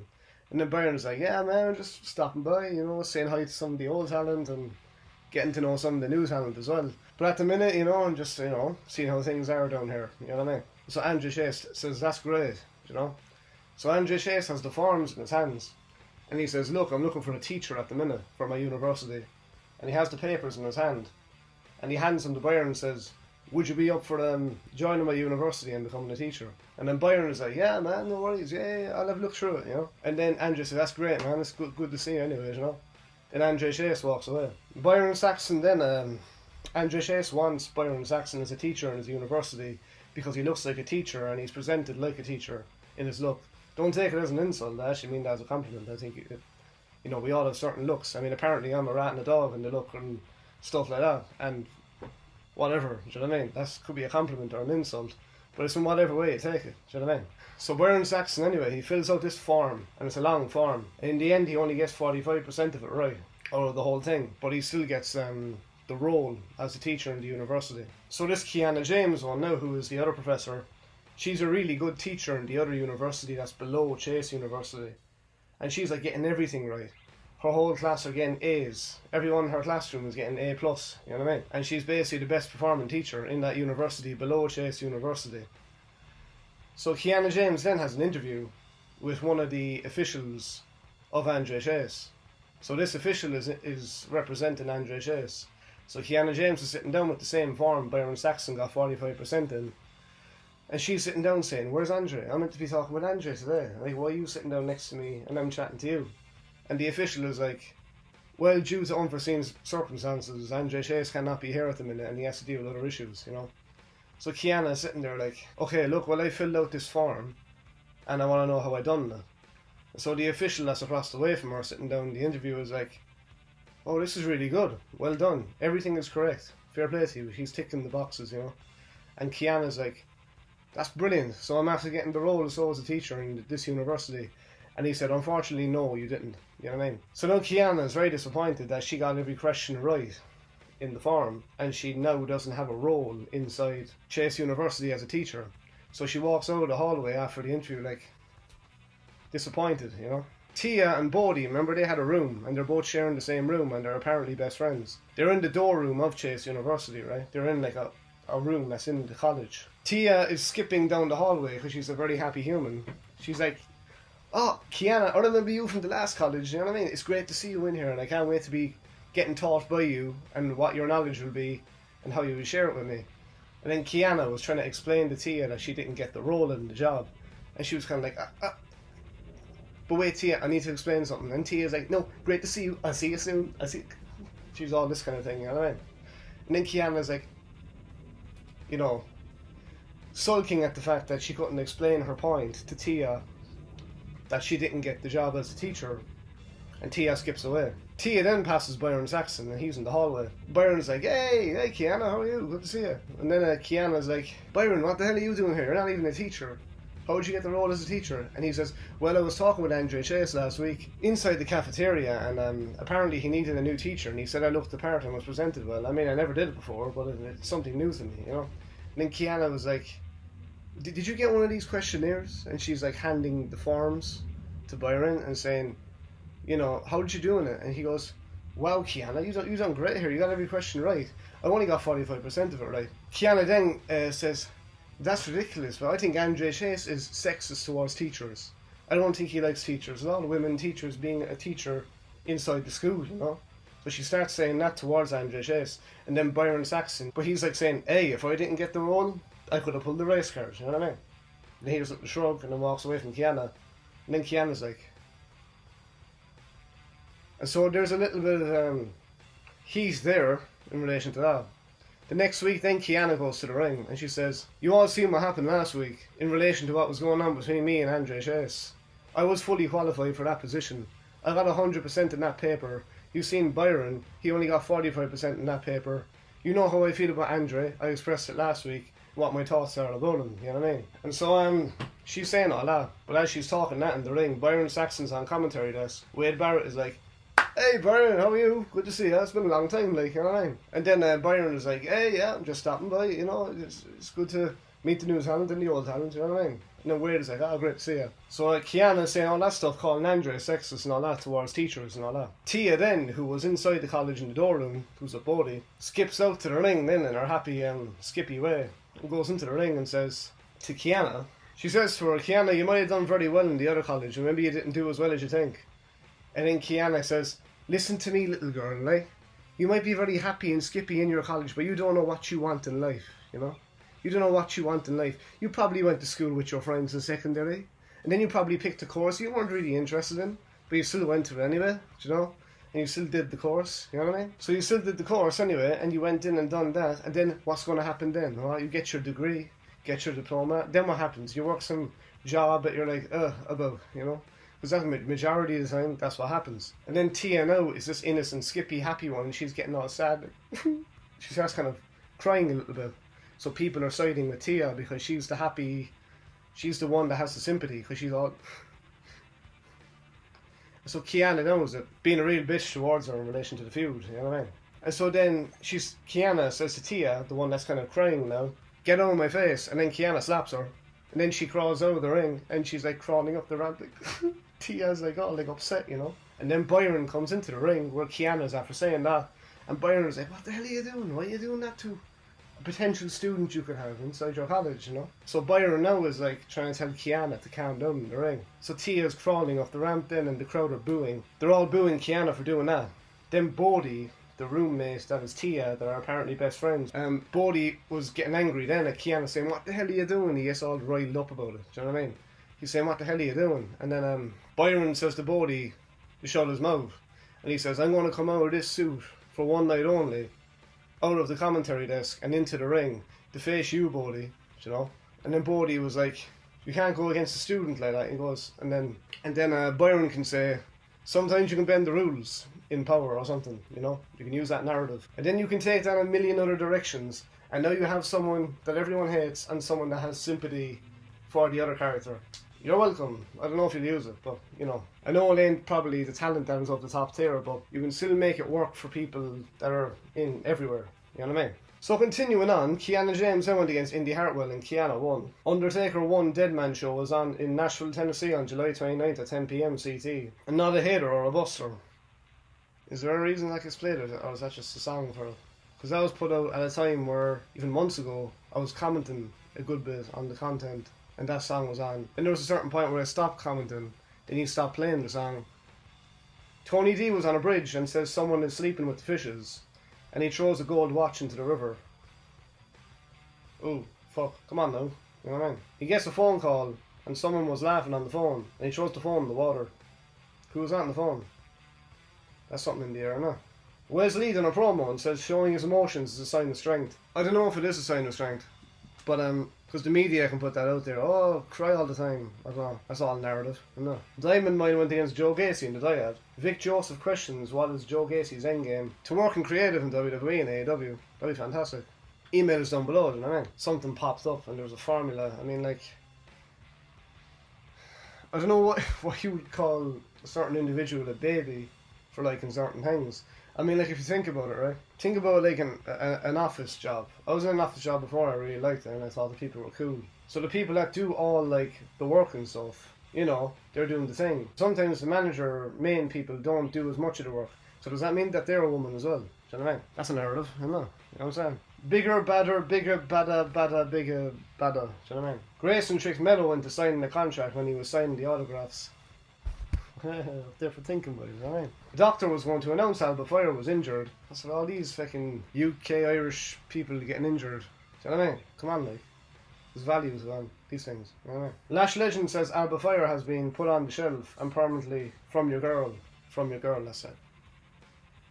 And then Byron's like, yeah man, I'm just stopping by, you know, saying hi to some of the old talent and getting to know some of the new talent as well. But at the minute, you know, I'm just, you know, seeing how things are down here, you know what I mean? So Andre Chase says, that's great, you know? So Andre Chase has the forms in his hands, and he says, look, I'm looking for a teacher at the minute for my university. And he has the papers in his hand, and he hands them to Byron and says, would you be up for joining my university and becoming a teacher? And then Byron is like, yeah man, no worries, yeah, I'll have a look through it, you know? And then Andre says, that's great man, it's good to see you anyways, you know? Then Andre Chase walks away. Byron Saxon then, Andre Chase wants Byron Saxon as a teacher in his university because he looks like a teacher and he's presented like a teacher in his look. Don't take it as an insult, I actually mean that as a compliment. I think, you know, we all have certain looks. I mean, apparently I'm a rat and a dog in the look and stuff like that, and whatever, do you know what I mean? That could be a compliment or an insult, but it's in whatever way you take it, do you know what I mean? So Byron Saxon anyway, he fills out this form, and it's a long form. In the end he only gets 45% of it right, out of the whole thing, but he still gets the role as a teacher in the university. So this Kiana James one now, who is the other professor, she's a really good teacher in the other university that's below Chase University. And she's like getting everything right. Her whole class are getting A's. Everyone in her classroom is getting A+, you know what I mean? And she's basically the best performing teacher in that university below Chase University. So Kiana James then has an interview with one of the officials of Andre Chase. So this official is representing Andre Chase. So Kiana James is sitting down with the same form Byron Saxon got 45% in. And she's sitting down saying, where's Andre? I'm meant to be talking with Andre today. Like, why are you sitting down next to me and I'm chatting to you? And the official is like, well, due to unforeseen circumstances, Andre Chase cannot be here at the minute and he has to deal with other issues, you know. So Kiana is sitting there like, okay, look, well, I filled out this form and I want to know how I done that. So the official that's across the way from her sitting down, the interviewer is like, oh, this is really good. Well done. Everything is correct. Fair play to you. He's ticking the boxes, you know. And Kiana's like, that's brilliant. So I'm after getting the role so as a teacher in this university. And he said, unfortunately, no, you didn't. You know what I mean? So now Kiana is very disappointed that she got every question right in the form. And she now doesn't have a role inside Chase University as a teacher. So she walks out of the hallway after the interview like, disappointed, you know. Tia and Bodhi, remember they had a room and they're both sharing the same room and they're apparently best friends. They're in the door room of Chase University, right? They're in like a room that's in the college. Tia is skipping down the hallway because she's a very happy human. She's like, oh, Kiana, I remember you from the last college, you know what I mean? It's great to see you in here and I can't wait to be getting taught by you and what your knowledge will be and how you will share it with me. And then Kiana was trying to explain to Tia that she didn't get the role in the job. And she was kind of like, but wait, Tia, I need to explain something. And Tia's like, no, great to see you. I'll see you soon. She's all this kind of thing, you know what I mean? And then Kiana's like, you know, sulking at the fact that she couldn't explain her point to Tia that she didn't get the job as a teacher. And Tia skips away. Tia then passes Byron Saxon and he's in the hallway. Byron's like, hey Kiana, how are you? Good to see you. And then Kiana's like, Byron, what the hell are you doing here? You're not even a teacher. How did you get the role as a teacher? And he says, well, I was talking with Andre Chase last week inside the cafeteria and apparently he needed a new teacher and he said I looked the part and was presented well. I mean, I never did it before, but it's something new to me, you know. And then Kiana was like, did you get one of these questionnaires? And she's like handing the forms to Byron and saying, you know, how did you do in it? And he goes, wow, Kiana, you done great here. You got every question right. I only got 45% of it right. Kiana then says, that's ridiculous, but I think Andre Chase is sexist towards teachers. I don't think he likes teachers. A lot of women teachers being a teacher inside the school, you know. So she starts saying that towards Andre Chase. And then Byron Saxon, but he's like saying, hey, if I didn't get the role, I could have pulled the race card, you know what I mean? And he does a shrug and then walks away from Kiana. And then Kiana's like... And so there's a little bit of heat there in relation to that. The next week then Kiana goes to the ring and she says, you all seen what happened last week in relation to what was going on between me and Andre Chase. I was fully qualified for that position. I got 100% in that paper. You've seen Byron, he only got 45% in that paper. You know how I feel about Andre, I expressed it last week, what my thoughts are about him, you know what I mean? And so she's saying all that, but as she's talking that in the ring, Byron Saxon's on commentary desk. Wade Barrett is like, hey Byron, how are you? Good to see you. It's been a long time, like, you know what I mean? And then Byron is like, hey, yeah, I'm just stopping by, you know, it's good to meet the new talent and the old talent, you know what I mean? And then Wade is like, oh, great to see you. So Kiana saying all that stuff, calling Andre sexist and all that towards teachers and all that. Tia then, who was inside the college in the door room, who's a Bodhi, skips out to the ring then in her happy skippy way, and goes into the ring and says to Kiana, she says to her, Kiana, you might have done very well in the other college, and maybe you didn't do as well as you think. And then Kiana says, listen to me, little girl, like, you might be very happy and skippy in your college, but you don't know what you want in life, you know? You don't know what you want in life. You probably went to school with your friends in secondary, and then you probably picked a course you weren't really interested in, but you still went to it anyway, you know? And you still did the course, you know what I mean? So you still did the course anyway, and you went in and done that, and then what's going to happen then? Well, you get your degree, get your diploma, then what happens? You work some job that you're like, about, you know? Because that's the majority of the time, that's what happens. And then Tia now is this innocent, skippy, happy one, and she's getting all sad. She starts kind of crying a little bit. So people are siding with Tia because she's the happy, she's the one that has the sympathy, because she's all... So Kiana knows it, being a real bitch towards her in relation to the feud, you know what I mean? And so then Kiana says to Tia, the one that's kind of crying now, get out of my face, and then Kiana slaps her. And then she crawls out of the ring, and she's like crawling up the ramp. Like, Tia's like all like upset, you know. And then Byron comes into the ring where Kiana's after saying that, and Byron's like, "What the hell are you doing? Why are you doing that to a potential student you could have inside your college, you know?" So Byron now is like trying to tell Kiana to calm down in the ring. So Tia's crawling up the ramp then, and the crowd are booing. They're all booing Kiana for doing that. Then Bodhi, the roommate that is Tia, that are apparently best friends, Bodhi was getting angry then at Kiana, saying, "What the hell are you doing?" He gets all riled up about it. Do you know what I mean? He's saying, "What the hell are you doing?" And then Byron says to Bodhi to shut his mouth. And he says, "I'm going to come out of this suit for one night only, out of the commentary desk and into the ring to face you, Bodhi." You know? And then Bodhi was like, "You can't go against a student like that." He goes, and then Byron can say, "Sometimes you can bend the rules in power or something, you know? You can use that narrative. And then you can take that in a million other directions. And now you have someone that everyone hates and someone that has sympathy for the other character. You're welcome. I don't know if you'll use it, but, you know. I know it ain't probably the talent that is of the top tier, but you can still make it work for people that are in everywhere. You know what I mean? So continuing on, Kiana James then went against Indy Hartwell and Kiana won. Undertaker 1 Deadman show was on in Nashville, Tennessee on July 29th at 10 PM CT. And not a hater or a buster. Is there a reason I could split it, or is that just a song for it? Because that was put out at a time where, even months ago, I was commenting a good bit on the content, and that song was on. And there was a certain point where I stopped commenting, and he stopped playing the song. Tony D was on a bridge and says someone is sleeping with the fishes, and he throws a gold watch into the river. Oh, fuck, come on now, you know what I mean? He gets a phone call, and someone was laughing on the phone, and he throws the phone in the water. Who was on the phone? That's something in the air, no? Wesley done a promo and says showing his emotions is a sign of strength. I don't know if it is a sign of strength, but because the media can put that out there. Oh, cry all the time. I don't know. That's all narrative. No. Diamond Mine went against Joe Gacy in the Dyad. Vic Joseph questions what is Joe Gacy's endgame to working creative in WWE and AEW. That'd be fantastic. Email is down below, you know what I mean? Something popped up and there was a formula. I mean, like, I don't know what you would call a certain individual a baby for liking certain things. I mean, like, if you think about it, right? Think about, like, an office job. I was in an office job before, I really liked it, and I thought the people were cool. So the people that do all, like, the work and stuff, you know, they're doing the thing. Sometimes the manager, main people, don't do as much of the work. So does that mean that they're a woman as well? Do you know what I mean? That's a narrative, I know. You know what I'm saying? Bigger, badder, bigger, badder, bigger, badder. Do you know what I mean? Grayson tricked Meadow into signing the contract when he was signing the autographs. There for thinking about it, you know what I mean? The doctor was going to announce Alba Fire was injured. I said, all these fucking UK Irish people getting injured. Do you know what I mean? Come on, like. There's values on these things. You know what I mean? Lash Legend says Alba Fire has been put on the shelf and permanently from your girl, that's said.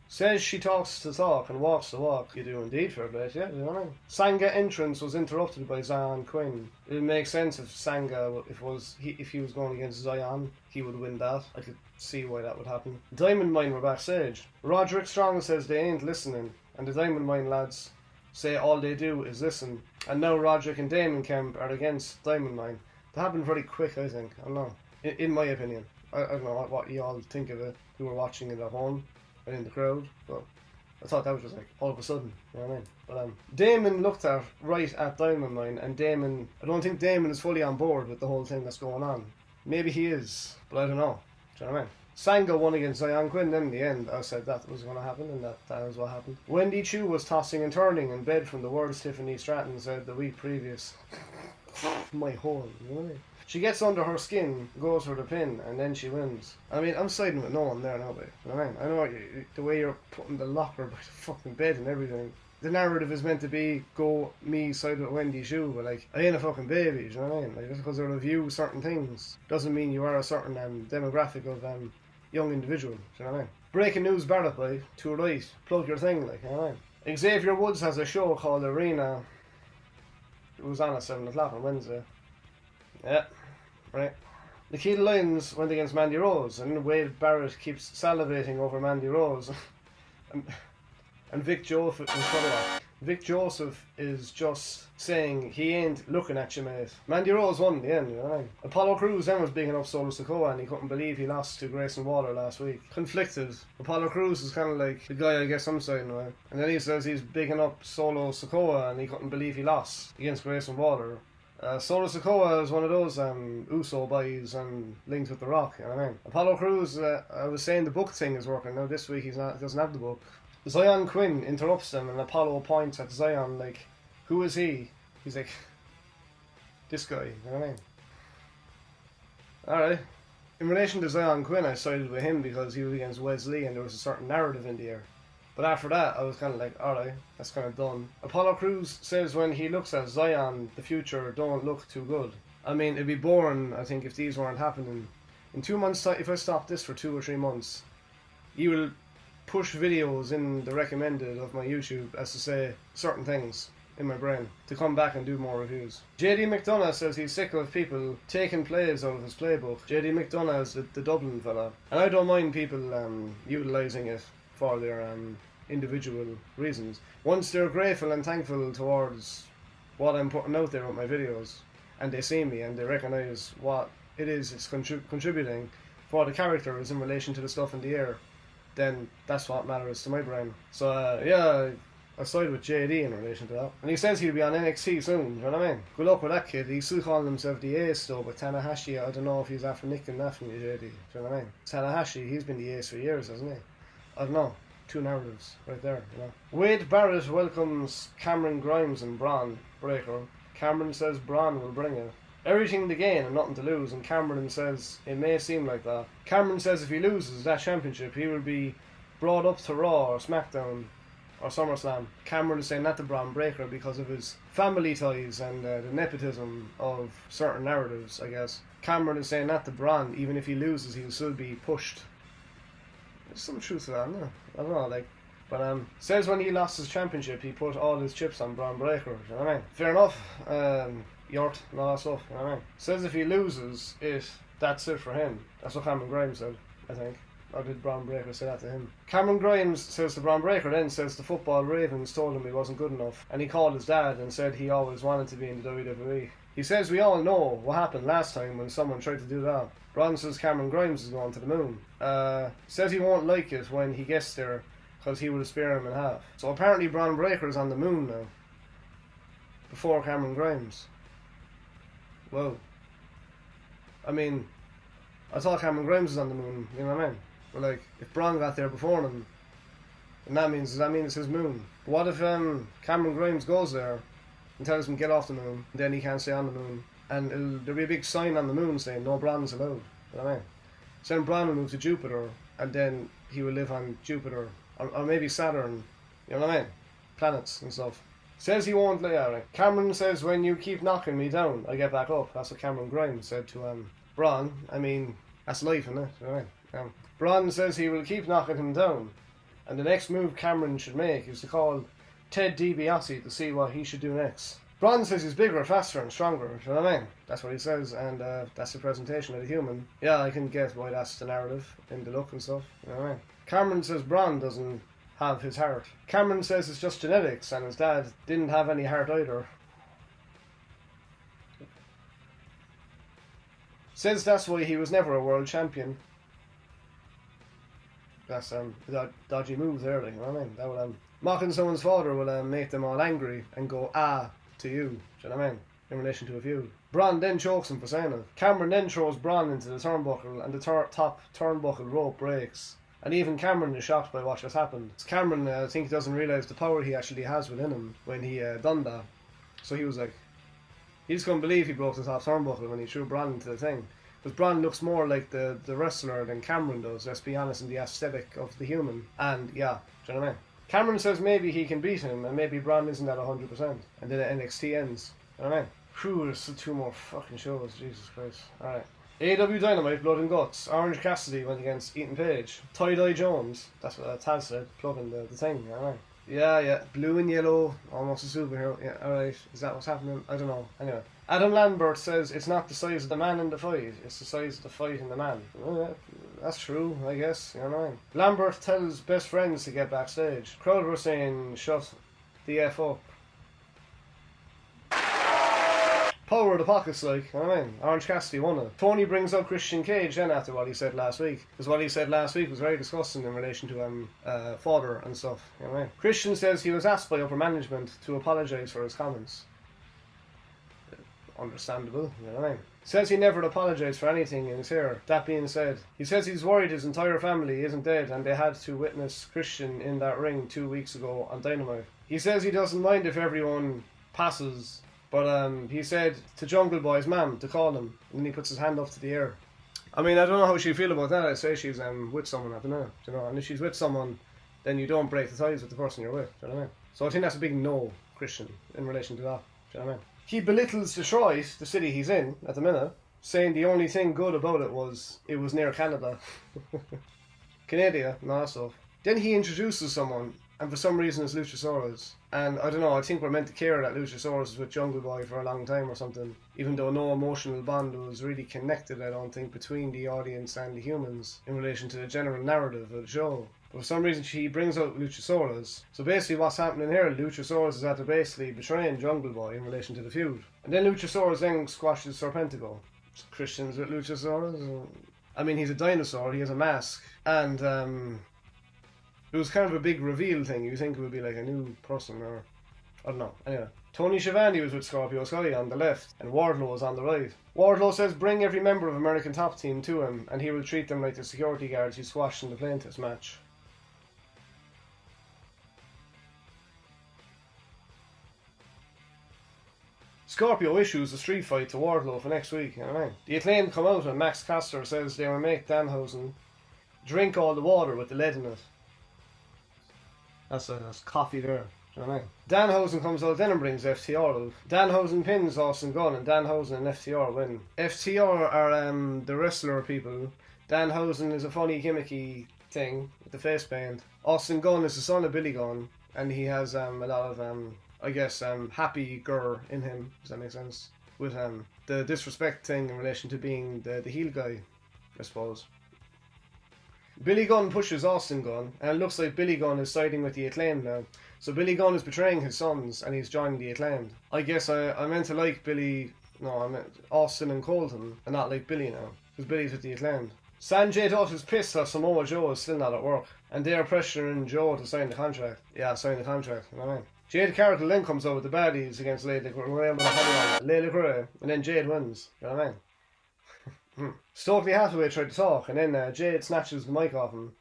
Says she talks the talk and walks the walk. You do indeed, fair play, yeah, you know what I mean? Sanga entrance was interrupted by Zion Quinn. It would make sense if Sanga, if he was going against Zion, he would win that. I could see why that would happen. Diamond Mine were backstage. Roderick Strong says they ain't listening, and the Diamond Mine lads say all they do is listen. And now Roderick and Damon Kemp are against Diamond Mine. That happened very quick, I think. I don't know. In my opinion. I don't know what you all think of it, who were watching it at home and in the crowd, but I thought that was just like all of a sudden, you know what I mean? But Damon looked right at Diamond Mine, and I don't think Damon is fully on board with the whole thing that's going on. Maybe he is, but I don't know. Do you know what I mean? Sanga won against Zion Quinn, then in the end I said that was going to happen, and that is what happened. Wendy Chu was tossing and turning in bed from the words Tiffany Stratton said the week previous. My hole, you know what I mean? She gets under her skin, goes for the pin, and then she wins. I mean, I'm siding with no one there now, babe. You know what I mean? I know the way you're putting the locker by the fucking bed and everything. The narrative is meant to be, go me side with Wendy Chu, but like, I ain't a fucking baby, you know what I mean? Like, just because I review certain things doesn't mean you are a certain demographic of young individual, you know what I mean? Breaking news, Barrett, boy, to right, plug your thing, like, you know what I mean? Xavier Woods has a show called Arena. It was on at 7 o'clock on Wednesday. Yeah, right. Nikita Lyons went against Mandy Rose, and Wade Barrett keeps salivating over Mandy Rose. and Vic Joseph is just saying he ain't looking at you, mate. Mandy Rose won in the end, you know what I mean? Apollo Crews then was bigging up Solo Sikoa, and he couldn't believe he lost to Grayson Waller last week. Conflicted. Apollo Crews is kind of like the guy I guess I'm siding with. And then he says he's bigging up Solo Sikoa, and he couldn't believe he lost against Grayson Waller. Solo Sikoa is one of those Uso boys and linked with The Rock, you know what I mean? Apollo Crews, I was saying the book thing is working. Now this week he doesn't have the book. Zion Quinn interrupts them and Apollo points at Zion like, who is he? He's like, this guy, you know what I mean? Alright. In relation to Zion Quinn, I sided with him because he was against Wesley and there was a certain narrative in the air. But after that, I was kind of like, alright, that's kind of done. Apollo Crews says when he looks at Zion, the future don't look too good. I mean, it'd be boring, I think, if these weren't happening. In 2 months' time, if I stop this for 2 or 3 months, you will push videos in the recommended of my YouTube as to say certain things in my brain to come back and do more reviews. JD McDonough says he's sick of people taking plays out of his playbook. JD McDonough is the Dublin fella, and I don't mind people utilising it for their individual reasons. Once they're grateful and thankful towards what I'm putting out there with my videos, and they see me and they recognise what it is it's contributing for the characters in relation to the stuff in the air, then that's what matters to my brain. So yeah, I side with JD in relation to that. And he says he'll be on NXT soon, you know what I mean? Good luck with that kid. He's still calling himself the Ace though, but Tanahashi, I don't know if he's after nicking that from you, JD. Do you know what I mean? Tanahashi, he's been the Ace for years, hasn't he? I don't know. 2 narratives right there, you know. Wade Barrett welcomes Cameron Grimes and Braun Breaker. Cameron says Braun will bring it. Everything to gain and nothing to lose, and Cameron says it may seem like that. Cameron says if he loses that championship, he will be brought up to Raw or SmackDown or SummerSlam. Cameron is saying that to Braun Breaker because of his family ties and the nepotism of certain narratives, I guess. Cameron is saying that to Braun, even if he loses, he'll still be pushed. There's some truth to that, isn't there? I don't know, like. But says when he lost his championship, he put all his chips on Braun Breaker, you know what I mean? Fair enough. Yort and all that stuff, you know what I mean? Says if he loses it, that's it for him. That's what Cameron Grimes said, I think. Or did Braun Breaker say that to him? Cameron Grimes says to Braun Breaker then says the football Ravens told him he wasn't good enough, and he called his dad and said he always wanted to be in the WWE. He says we all know what happened last time when someone tried to do that. Braun says Cameron Grimes is going to the moon. Says he won't like it when he gets there because he will spear him in half. So apparently Braun Breaker is on the moon now. Before Cameron Grimes. Well, I mean, I thought Cameron Grimes was on the moon, you know what I mean? But like, if Braun got there before him, then that means it's his moon. But what if Cameron Grimes goes there and tells him get off the moon, and then he can't stay on the moon, and there'll be a big sign on the moon saying no Brauns allowed, you know what I mean? So then Braun will move to Jupiter, and then he will live on Jupiter, or maybe Saturn, you know what I mean? Planets and stuff. Says he won't lay out. Cameron says when you keep knocking me down, I get back up. That's what Cameron Grimes said to Braun. I mean, that's life, isn't it? You know what I mean? Braun says he will keep knocking him down, and the next move Cameron should make is to call Ted DiBiase to see what he should do next. Braun says he's bigger, faster and stronger, you know what I mean? That's what he says, and that's the presentation of the human. Yeah, I can get why that's the narrative in the look and stuff, you know what I mean? Cameron says Braun doesn't have his heart. Cameron says it's just genetics and his dad didn't have any heart either. Says that's why he was never a world champion. That's a dodgy move there, like, you know what I mean? That would mocking someone's father will make them all angry and go to you, do you know what I mean? In relation to a feud. Braun then chokes him for saying it. Cameron then throws Braun into the turnbuckle and the top turnbuckle rope breaks. And even Cameron is shocked by what just happened. Cameron, I think, doesn't realise the power he actually has within him when he done that. So he was like, he just couldn't believe he broke the top turnbuckle when he threw Braun into the thing. Because Braun looks more like the wrestler than Cameron does, let's be honest, in the aesthetic of the human. And yeah, do you know what I mean? Cameron says maybe he can beat him, and maybe Braun isn't at 100%. And then NXT ends. You know what I mean? Phew, there's still 2 more fucking shows, Jesus Christ. Alright. AEW Dynamite, Blood and Guts. Orange Cassidy went against Ethan Page. Tie-Dye Jones, that's what Taz said, plugging the thing, alright. Yeah, blue and yellow, almost a superhero. Yeah, alright, is that what's happening? I don't know. Anyway. Adam Lambert says it's not the size of the man in the fight, it's the size of the fight in the man. Well, that's true, I guess, you know what I mean? Lambert tells best friends to get backstage. Crowd were saying, shut the F up. Power of the pockets, like, you know what I mean? Orange Cassidy won it. Tony brings up Christian Cage then after what he said last week. Because what he said last week was very disgusting in relation to fodder and stuff, you know what I mean? Christian says he was asked by upper management to apologise for his comments. understandable, you know what I mean? Says he never apologised for anything in his hair. That being said, he says he's worried his entire family isn't dead and they had to witness Christian in that ring 2 weeks ago on Dynamite. He says he doesn't mind if everyone passes, but he said to Jungle Boy's mum to call him, and then he puts his hand up to the air. I mean, I don't know how she'd feel about that. I'd say she's with someone at the minute, you know, and if she's with someone, then you don't break the ties with the person you're with, do you know what I mean? So I think that's a big no, Christian, in relation to that, do you know what I mean? He belittles Detroit, the city he's in at the minute, saying the only thing good about it was near Canada. Canada, and all that stuff. Then he introduces someone, and for some reason it's Luchasaurus. And I don't know, I think we're meant to care that Luchasaurus was with Jungle Boy for a long time or something. Even though no emotional bond was really connected, I don't think, between the audience and the humans in relation to the general narrative of the show. But for some reason she brings out Luchasaurus. So basically what's happening here, Luchasaurus is after basically betraying Jungle Boy in relation to the feud. And then Luchasaurus then squashes Serpentico. Christians with Luchasaurus? I mean, he's a dinosaur, he has a mask. And it was kind of a big reveal thing. You think it would be like a new person, or I don't know. Anyway, Tony Schiavone was with Scorpio Sky on the left and Wardlow was on the right. Wardlow says bring every member of American Top Team to him and he will treat them like the security guards he squashed in the plane test match. Scorpio issues a street fight to Wardlow for next week, you know what I mean? The Acclaim come out and Max Caster says they will make Danhausen drink all the water with the lead in it. That's coffee there, do you know what I mean? Danhausen comes out then and brings FTR out. Danhausen pins Austin Gunn and Danhausen and FTR win. FTR are the wrestler people. Danhausen is a funny gimmicky thing with the face paint. Austin Gunn is the son of Billy Gunn and he has a lot of I guess happy grr in him, does that make sense? With the disrespect thing in relation to being the heel guy, I suppose. Billy Gunn pushes Austin Gunn, and it looks like Billy Gunn is siding with the Acclaimed now. So Billy Gunn is betraying his sons, and he's joining the Acclaimed. I guess I meant to like I meant Austin and Colton, and not like Billy now, because Billy's with the Acclaimed. Sanjay Dutt is pissed that Samoa Joe is still not at work, and they are pressuring Joe to sign the contract. Yeah, sign the contract, you know what I mean? Jade Cargill then comes out with the baddies against Layla Gray, and then Jade wins, you know what I mean? Stokely Hathaway tried to talk, and then Jade snatches the mic off him.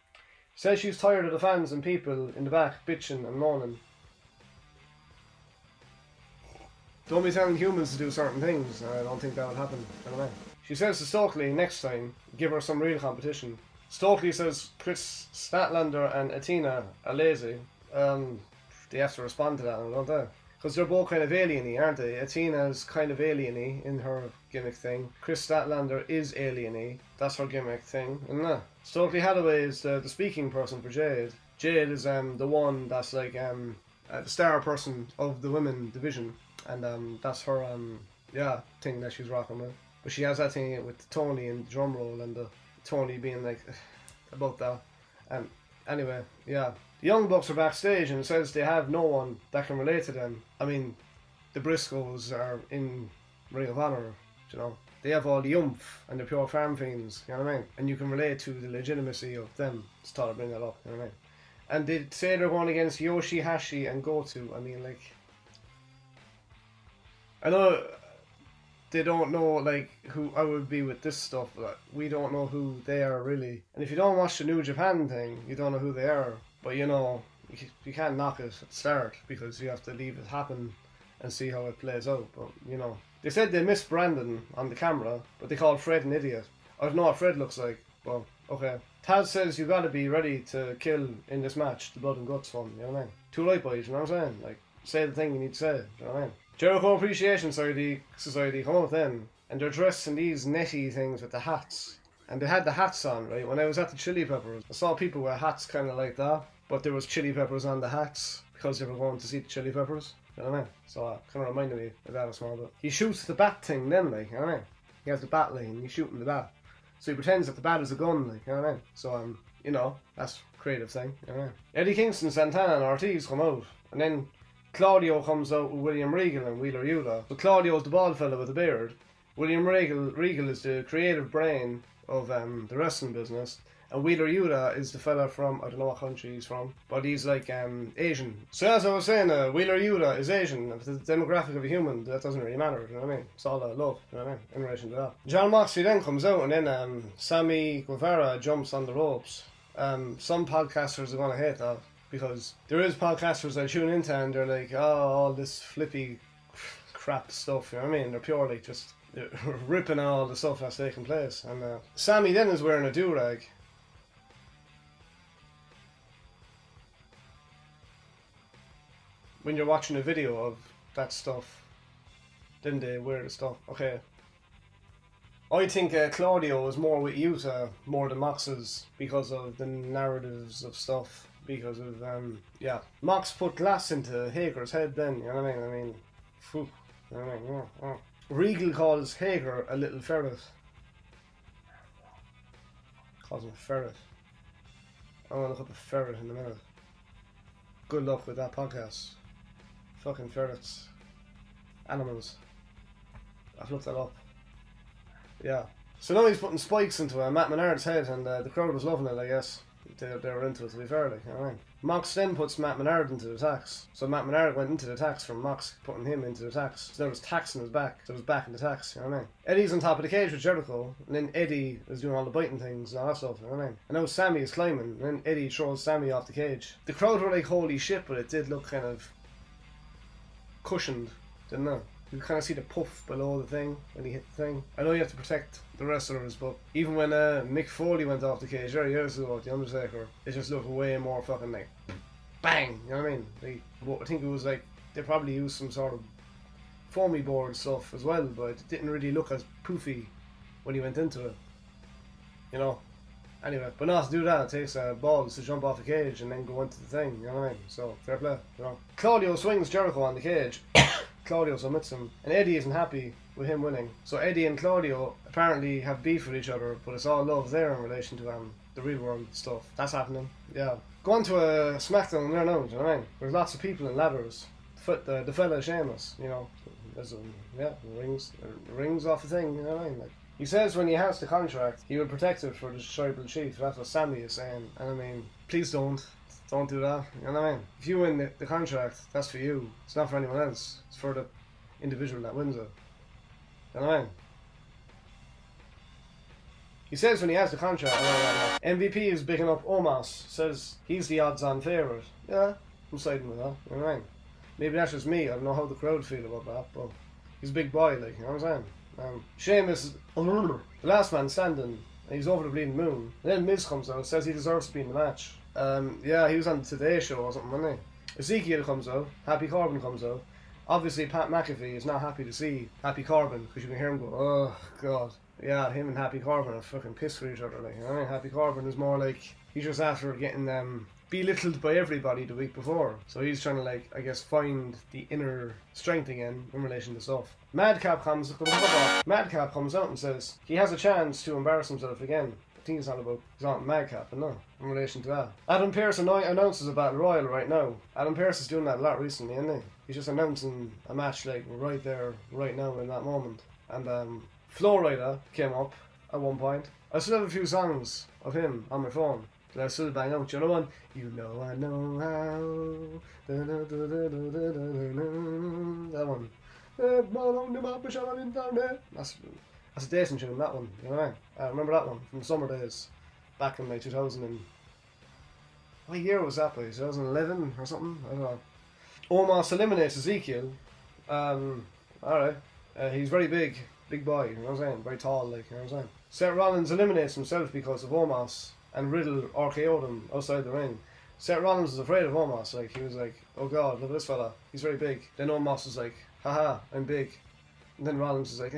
Says she's tired of the fans and people in the back bitching and moaning. Don't be telling humans to do certain things. I don't think that would happen. Anyway. She says to Stokely next time, give her some real competition. Stokely says Chris Statlander and Athena are lazy. They have to respond to that, don't they? Because they're both kind of alien-y, aren't they? Athena's kind of alien-y in her gimmick thing. Chris Statlander is alien-y. That's her gimmick thing, isn't it? Stokely Hathaway is the speaking person for Jade. Jade is the one that's like the star person of the women division. And that's her thing that she's rocking with. But she has that thing with Tony and the drum roll and the Tony being like about that. Anyway, yeah. The Young Bucks are backstage and it says they have no one that can relate to them. I mean, the Briscoes are in Ring of Honor, you know. They have all the oomph and the pure farm fiends, you know what I mean? And you can relate to the legitimacy of them. Just thought I'd bring that up, you know what I mean? And they say they're going against Yoshi-Hashi and Goto. I mean, like, I know they don't know, like, who I would be with this stuff. Like, we don't know who they are, really. And if you don't watch the New Japan thing, you don't know who they are. But, you know, you can't knock it at the start because you have to leave it happen and see how it plays out. But, you know, they said they missed Brandon on the camera, but they called Fred an idiot. I don't know what Fred looks like. Well, okay. Taz says you got to be ready to kill in this match, the blood and guts one, you know what I mean? Too right, boys, you know what I'm saying? Like, say the thing you need to say, you know what I mean? Jericho Appreciation Society come out then, and they're dressed in these netty things with the hats. And they had the hats on, right? When I was at the Chili Peppers, I saw people with hats kind of like that, but there was Chili Peppers on the hats because they were going to see the Chili Peppers. You know what I mean? So it kind of reminded me of that a small bit. He shoots the bat thing then, like, you know what I mean? He has the bat line, he's shooting the bat. So he pretends that the bat is a gun, like, you know what I mean? So, you know, that's a creative thing, you know what I mean? Eddie Kingston, Santana and Ortiz come out, and then Claudio comes out with William Regal and Wheeler Yuta. So Claudio's the bald fella with the beard. William Regal is the creative brain of the wrestling business. And Wheeler Yuta is the fella from, I don't know what country he's from, but he's like Asian. So as I was saying, Wheeler Yuta is Asian. If the demographic of a human, that doesn't really matter, you know what I mean? It's all love, you know what I mean, in relation to that. John Moxley then comes out, and then Sammy Guevara jumps on the ropes. Some podcasters are going to hate that, because there is podcasters I tune into and they're like, oh, all this flippy crap stuff, you know what I mean? They're purely just ripping all the stuff that's taking place. And Sammy then is wearing a do-rag. When you're watching a video of that stuff, then they wear the stuff. Okay. I think Claudio is more with Yuta more than Mox's because of the narratives of stuff. Because of, yeah. Mox put glass into Hager's head then, you know what I mean? Phew. You know what I mean? Yeah. Regal calls Hager a little ferret. Calls him a ferret. I'm gonna look up a ferret in a minute. Good luck with that podcast. Fucking ferrets. Animals. I've looked that up. Yeah. So now he's putting spikes into Matt Menard's head, and the crowd was loving it, I guess. They were into it, to be fair, like, you know what I mean? Mox then puts Matt Menard into the tax. So Matt Menard went into the tax from Mox putting him into the tax. So now there's tax in his back. So there's back in the tax, you know what I mean? Eddie's on top of the cage with Jericho, and then Eddie is doing all the biting things and all that stuff, you know what I mean? And now Sammy is climbing, and then Eddie throws Sammy off the cage. The crowd were like, holy shit, but it did look kind of cushioned, didn't it? You kind of see the puff below the thing when he hit the thing. I know you have to protect the wrestlers, but even when Mick Foley went off the cage years ago with The Undertaker, it just looked way more fucking like bang, you know what I mean? I think it was like they probably used some sort of foamy board stuff as well, but it didn't really look as poofy when he went into it, you know. Anyway, but not to do that, it takes balls to jump off the cage and then go into the thing, you know what I mean? So, fair play, you know. Claudio swings Jericho on the cage. Claudio submits him, and Eddie isn't happy with him winning. So Eddie and Claudio apparently have beef with each other, but it's all love there in relation to the real world stuff. That's happening, yeah. Go on to a SmackDown there now, do you know what I mean? There's lots of people in ladders. The fella Sheamus, you know, there's rings off the thing, you know what I mean? Like, he says when he has the contract, he will protect it for the tribal chief. That's what Sammy is saying, and I mean, please don't do that, you know what I mean? If you win the contract, that's for you. It's not for anyone else. It's for the individual that wins it. You know what I mean? He says when he has the contract, MVP is bigging up Omos, says he's the odds-on favourite. Yeah, I'm siding with that, you know what I mean? Maybe that's just me, I don't know how the crowd feel about that, but he's a big boy, like, you know what I'm saying? Sheamus, the last man standing, and he's over the bleeding moon. And then Miz comes out, says he deserves to be in the match. Yeah, he was on the Today Show or something, wasn't he? Ezekiel comes out, Happy Corbin comes out. Obviously, Pat McAfee is not happy to see Happy Corbin, because you can hear him go, oh, God. Yeah, him and Happy Corbin are fucking pissed for each other, like, you know what I mean? Happy Corbin is more like, he's just after getting belittled by everybody the week before. So he's trying to, like, I guess, find the inner strength again in relation to stuff. Madcap comes out and says he has a chance to embarrass himself again. I think he's on Madcap, but no, in relation to that. Adam Pearce announces a battle royal right now. Adam Pearce is doing that a lot recently, isn't he? He's just announcing a match like right there, right now in that moment. And Flowrider came up at one point. I still have a few songs of him on my phone that I still bang out. You know one? You know I know how. That one. That's a decent tune, that one, you know what I mean? I remember that one from the summer days, back in like 2000 and... What year was that, please? 2011 or something? I don't know. Omos eliminates Ezekiel. Alright. He's very big boy, you know what I'm saying? Very tall, like, you know what I'm saying? Seth Rollins eliminates himself because of Omos, and Riddle RKO'd him outside the ring. Seth Rollins was afraid of Omos, like, he was like, oh god, look at this fella, he's very big. Then Omos was like, haha, I'm big. And then Rollins was like,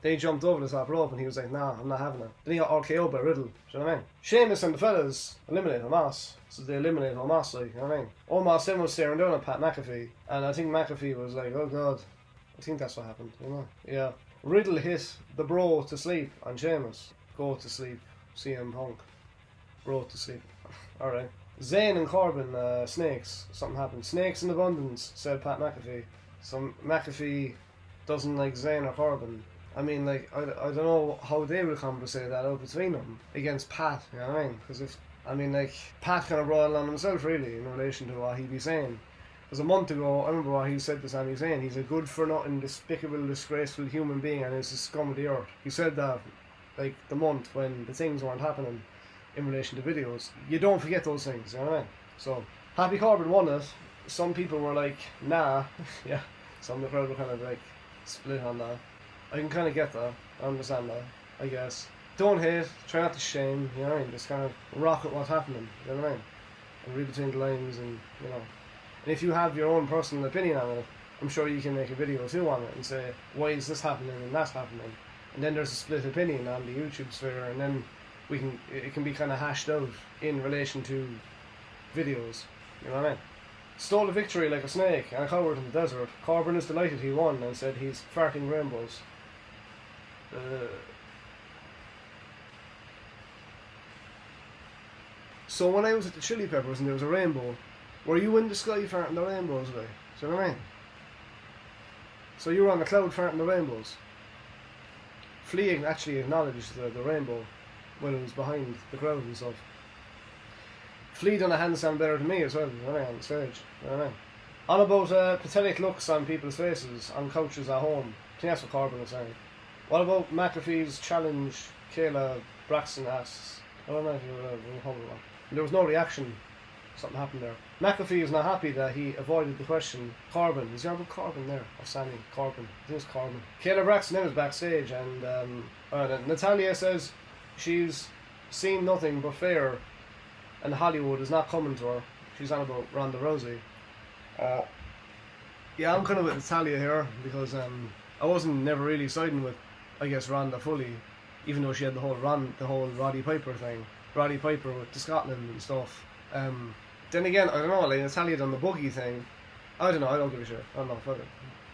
then he jumped over the top rope and he was like, nah, I'm not having it. Then he got RKO'd by Riddle, do you know what I mean? Sheamus and the fellas eliminate Omos, so they eliminate Omos, like, you know what I mean? Omos then was staring down at Pat McAfee, and I think McAfee was like, oh god, I think that's what happened, you know? Yeah. Riddle hit the bro to sleep on Sheamus. Go to sleep, CM Punk. Bro to sleep. Alright. Zayn and Corbin, snakes. Something happened. Snakes in abundance, said Pat McAfee. So McAfee doesn't like Zayn or Corbin. I mean, like, I don't know how they will conversate that out between them against Pat, you know what I mean? Because if, I mean, like, Pat kind of brought it on himself, really, in relation to what he'd be saying. Because a month ago, I remember what he said to Sami Zayn, he's a good-for-nothing, despicable, disgraceful human being and is the scum of the earth. He said that, like, the month when the things weren't happening in relation to videos. You don't forget those things, you know what I mean? So, Happy Corbin won it. Some people were like, nah. Yeah, some of the crowd were kind of, like, split on that. I can kind of get that. I understand that, I guess. Don't hate, try not to shame, you know what I mean? Just kind of rock at what's happening, you know what I mean? And read between the lines and, you know. And if you have your own personal opinion on it, I'm sure you can make a video too on it and say, why is this happening and that's happening? And then there's a split opinion on the YouTube sphere, and then it can be kind of hashed out in relation to videos, you know what I mean? Stole a victory like a snake and a coward in the desert. Corbin is delighted he won and said he's farting rainbows. So when I was at the Chili Peppers and there was a rainbow, were you in the sky farting the rainbows, like? Do you know what I mean? So you were on the cloud farting the rainbows. Flea actually acknowledged the rainbow when it was behind the crowd and stuff. Flea done a handstand better than me as well, you know what I mean, on the stage. You know what I mean? On about pathetic looks on people's faces on couches at home. I think that's what Corbin was saying. What about McAfee's challenge Kayla Braxton asks? I don't know if you were home or not. There was no reaction. Something happened there. McAfee is not happy that he avoided the question. Corbin, is there about Corbin there? Or Sammy? Corbin. I think it's Corbin. Kayla Braxton then was backstage and Natalia says she's seen nothing but fear and Hollywood is not coming to her. She's on about Ronda Rousey. Yeah, I'm kind of with Natalia here because I wasn't never really siding with, I guess, Ronda fully, even though she had the whole Roddy Piper thing. Roddy Piper with the Scotland and stuff. Then again, I don't know, like Natalia done the boogie thing. I don't know, I don't give a shit. I don't know, fuck it.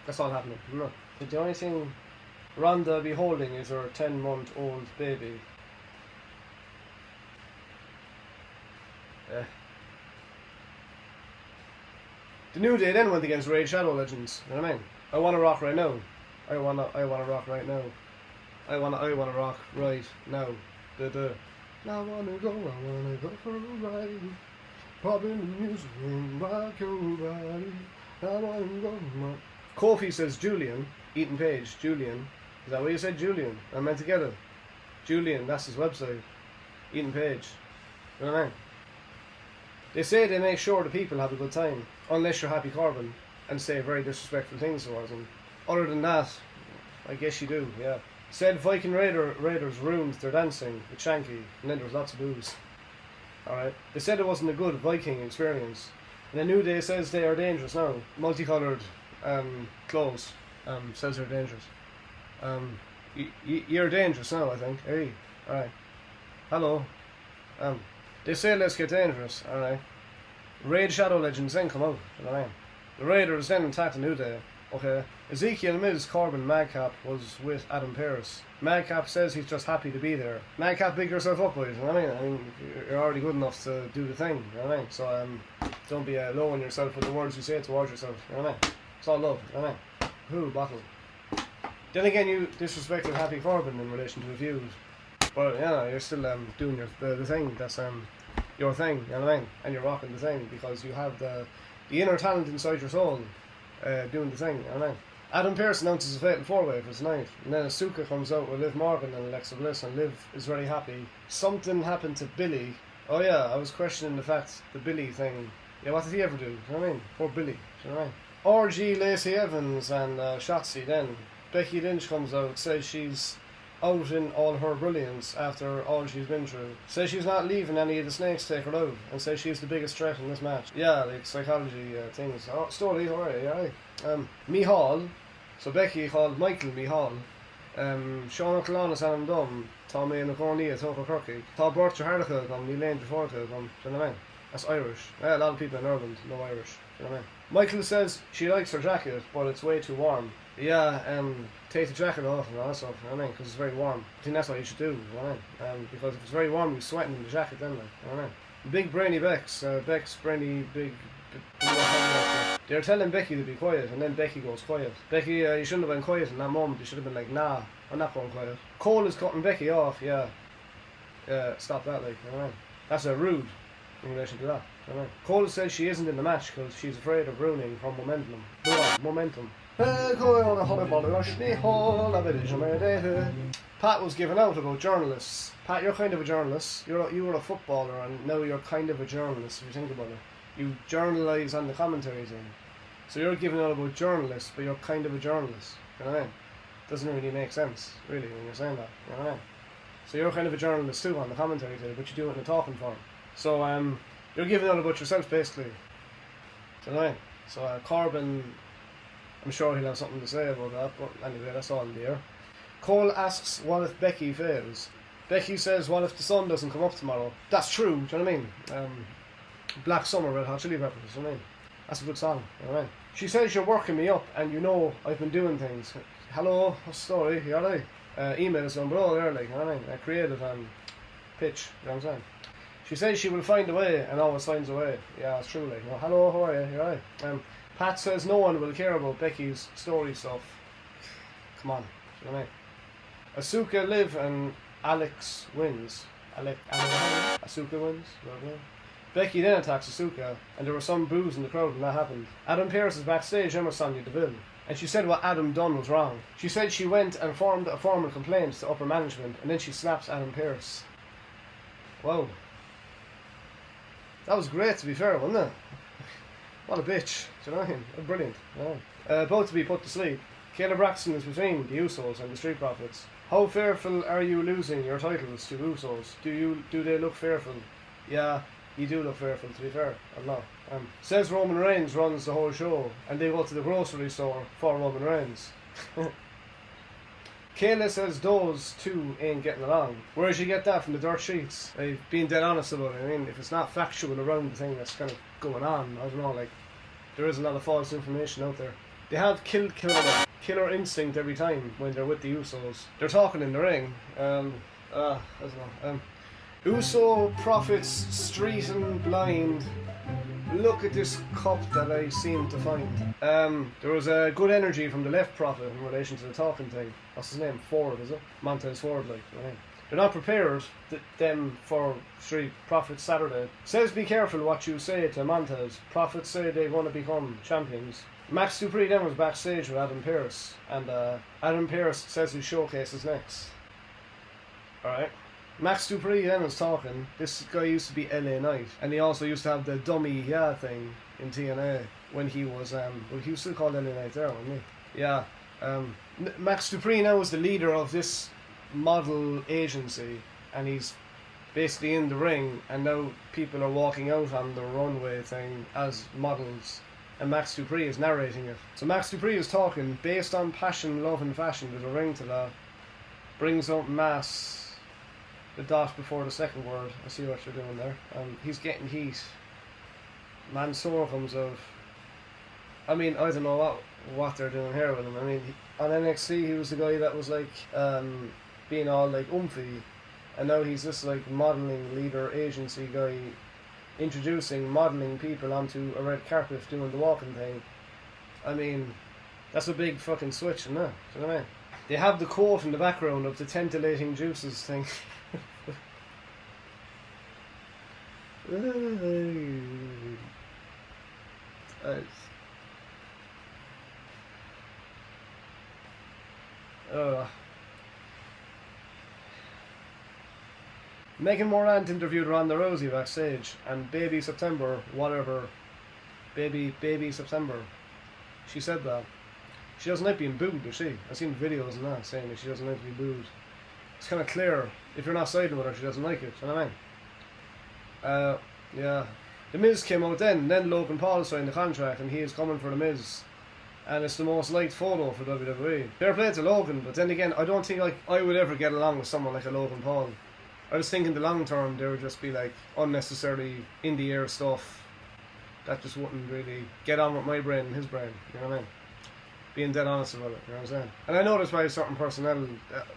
That's all happening. I don't know. But the only thing Ronda be holding is her 10-month-old baby. The New Day then went against Raid Shadow Legends. You know what I mean? I wanna rock right now. I wanna rock right now. I wanna rock right now. I wanna go for a ride. Pop in the music and rock your body. I wanna go. Kofi says Julian. Eaton Page. Julian. Is that what you said, Julian? I meant to get it. Julian, that's his website. Eaton Page. You know what I mean? They say they make sure the people have a good time, unless you're Happy Corbin, and say very disrespectful things towards them. Other than that, I guess you do, yeah. Said Viking Raiders ruined their dancing with Shanky, and then there was lots of booze. Alright. They said it wasn't a good Viking experience. And the New Day says they are dangerous now. Multicoloured clothes says they're dangerous. You're dangerous now, I think. Hey, alright. Hello. They say let's get dangerous, alright. Raid Shadow Legends then come out, you know what I mean? The Raiders then attacked the New Day. Okay. Ezekiel Miz Corbin Madcap was with Adam Pearce. Madcap says he's just happy to be there. Madcap, big yourself up, boys, you know what I mean? I mean, you're already good enough to do the thing, you know what I mean? So don't be low on yourself with the words you say towards yourself, you know what I mean? It's all love, you know what I mean? Who, bottle. Then again, you disrespected Happy Corbin in relation to the views. But yeah, you're still doing the thing that's your thing, you know what I mean? And you're rocking the thing because you have the inner talent inside your soul doing the thing, you know what I mean? Adam Pearce announces a fatal 4-way for tonight, and then Asuka comes out with Liv Morgan and Alexa Bliss, and Liv is very happy. Something happened to Billy. Oh yeah, I was questioning the fact, the Billy thing. Yeah, what did he ever do? You know what I mean? Poor Billy, you know what I mean? RG, Lacey Evans and Shotzi then. Becky Lynch comes out, says she's out in all her brilliance after all she's been through. Says she's not leaving any of the snakes take her out, and says she's the biggest threat in this match. Yeah, like psychology things. Oh, stories, alright. Mihal, so Becky called Michael Mihal. Sean O'Clonis and Dum, Tommy and O'Cornea, Tucker Kirky. Tá Birch Harlequin, Neil Lane Forte, do you know what I mean? That's Irish. A lot of people in Ireland know Irish, do you know what I mean? Michael says she likes her jacket, but it's way too warm. Yeah, take the jacket off and all that stuff, you know what I mean? Because it's very warm. I think that's what you should do, you know what I mean? Because if it's very warm, you're sweating in the jacket then, like, you know what I mean? Big brainy Bex, Bex brainy big They're telling Becky to be quiet, and then Becky goes quiet. Becky, you shouldn't have been quiet in that moment. You should have been like, nah, I'm not going quiet. Cole is cutting Becky off, yeah. Stop that, like, you know what I mean? That's rude in relation to that, you know what I mean? Cole says she isn't in the match because she's afraid of ruining her momentum. Momentum. Pat was giving out about journalists. Pat, you're kind of a journalist. You were a footballer, and now you're kind of a journalist, if you think about it. You journalise on the commentary team. So you're giving out about journalists, but you're kind of a journalist. You know what I mean? Doesn't really make sense, really, when you're saying that. You know what I mean? So you're kind of a journalist too on the commentary team, but you do it in a talking form. So you're giving out about yourself, basically. Do you know what I mean? So Corbin, I'm sure he'll have something to say about that, but anyway, that's all in the air. Cole asks, what if Becky fails? Becky says, what if the sun doesn't come up tomorrow? That's true, do you know what I mean? Black Summer, Red Hot Chili Peppers, you know what I mean? That's a good song, you know what I mean? She says you're working me up, and you know I've been doing things. Hello, what's the story? You alright? Email us down below there, like, you know what I mean? Creative and pitch, you know what I'm saying? She says she will find a way, and always finds a way. Yeah, it's true, like, you know, hello, how are you? You alright? Pat says no one will care about Becky's story stuff. Come on, you know what I mean? Asuka, Liv, and Alex wins. Asuka wins. Becky then attacks Asuka, and there was some boos in the crowd when that happened. Adam Pearce is backstage, Emma Sonya Deville, and she said what Adam done was wrong. She said she went and formed a formal complaint to upper management, and then she slaps Adam Pearce. Wow. That was great, to be fair, wasn't it? What a bitch. Do you know what I mean? Brilliant. Yeah. About to be put to sleep. Kayla Braxton is between the Usos and the Street Profits. How fearful are you losing your titles to Usos? Do they look fearful? Yeah, you do look fearful, to be fair. I'm not. Says Roman Reigns runs the whole show, and they go to the grocery store for Roman Reigns. Kayla says those two ain't getting along. Where did you get that from the dirt sheets? I've been dead honest about it. I mean, if it's not factual around the thing that's kind of going on, I don't know, like, there is a lot of false information out there. They have killer instinct every time when they're with the Usos. They're talking in the ring. I don't know. Uso Profits Street and Blind. Look at this cup that I seem to find. There was a good energy from the left Prophet in relation to the talking thing. What's his name? Ford, is it? Montez Ford, like. Right? They're not prepared, them, for Street Profits Saturday. Says be careful what you say to Montez. Profits say they want to become champions. Max Dupree then was backstage with Adam Pearce, and Adam Pearce says his showcase is next. Alright. Max Dupree then was talking. This guy used to be LA Knight, and he also used to have the dummy thing in TNA when he was well, he was still called LA Knight there, wasn't he? Yeah. Max Dupree now is the leader of this model agency, and he's basically in the ring, and now people are walking out on the runway thing as models, and Max Dupree is narrating it. So Max Dupree is talking based on passion, love and fashion. There's a ring to that. Brings up mass, the dot before the second word. I see what you're doing there. He's getting heat. Mansoor comes out. I mean, I don't know what they're doing here with him. I mean, on NXT he was the guy that was like being all like umphy, and now he's this like modelling leader agency guy introducing modelling people onto a red carpet doing the walking thing. I mean, that's a big fucking switch, isn't it? Do you know what I mean? They have the quote in the background of the tentillating juices thing. Megan Morant interviewed Ronda Rousey backstage, and baby September, whatever, baby September, she said that. She doesn't like being booed, does she? I've seen videos and that saying that she doesn't like to be booed. It's kind of clear, if you're not siding with her, she doesn't like it, you know what I mean? Yeah. The Miz came out then Logan Paul signed the contract, and he is coming for the Miz. And it's the most liked photo for WWE. Fair play to Logan, but then again, I don't think like I would ever get along with someone like a Logan Paul. I was thinking the long term there would just be like unnecessarily in the air stuff that just wouldn't really get on with my brain and his brain, you know what I mean? Being dead honest about it, you know what I'm saying? And I know there's probably a certain personnel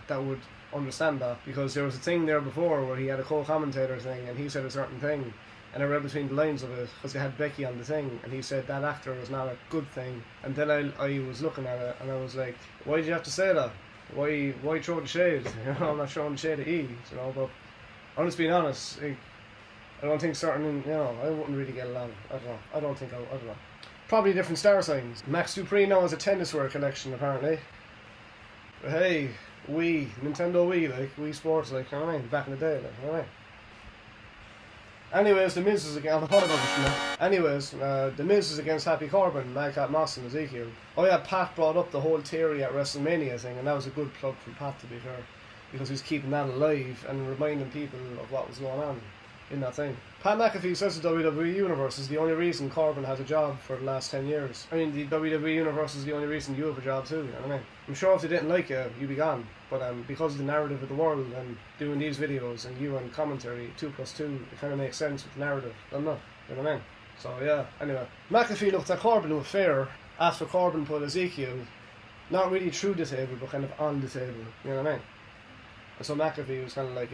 that would understand that, because there was a thing there before where he had a co-commentator thing and he said a certain thing And I read between the lines of it because they had Becky on the thing, and he said that actor was not a good thing. And then I was looking at it, and I was like, why did you have to say that? Why throw the shade? You know, I'm not throwing the shade at E, you know. But I'm just being honest. I don't think certain, you know, I wouldn't really get along. I don't know. I don't know. Probably different star signs. Max Dupree now has a tennis wear collection apparently. But hey, Nintendo Wii, like Wii Sports, like, you know what I mean? Back in the day, like, you know what I mean? Anyways, the Miz is against. The Miz is against Happy Corbin, Madcap Moss, and Ezekiel. Oh yeah, Pat brought up the whole theory at WrestleMania thing, and that was a good plug from Pat, to be fair, because he's keeping that alive and reminding people of what was going on in that thing. Pat McAfee says the WWE Universe is the only reason Corbin has a job for the last 10 years. I mean, the WWE Universe is the only reason you have a job too, you know what I mean? I'm sure if they didn't like you, you'd be gone. But because of the narrative of the world and doing these videos and you and commentary, 2 plus 2, it kind of makes sense with the narrative, doesn't it? You know what I mean? So yeah, anyway. McAfee looked at Corbin with fear after Corbin put Ezekiel, not really through the table, but kind of on the table, you know what I mean? And so McAfee was kind of like,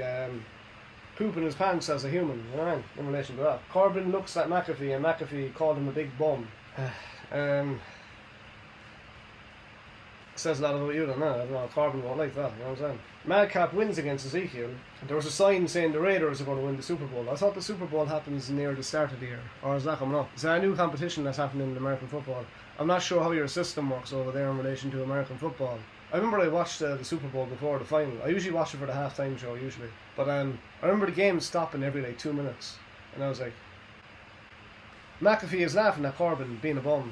pooping his pants as a human, you know what I mean, in relation to that. Corbin looks at McAfee, and McAfee called him a big bum. Says a lot about you, don't know. I don't know, Corbin won't like that, you know what I'm saying? Madcap wins against Ezekiel. There was a sign saying the Raiders are going to win the Super Bowl. I thought the Super Bowl happens near the start of the year, or is that coming up? Is that a new competition that's happening in American football? I'm not sure how your system works over there in relation to American football. I remember I watched the Super Bowl before the final. I usually watch it for the halftime show, usually. But I remember the game stopping every like 2 minutes. And I was like, McAfee is laughing at Corbin being a bum.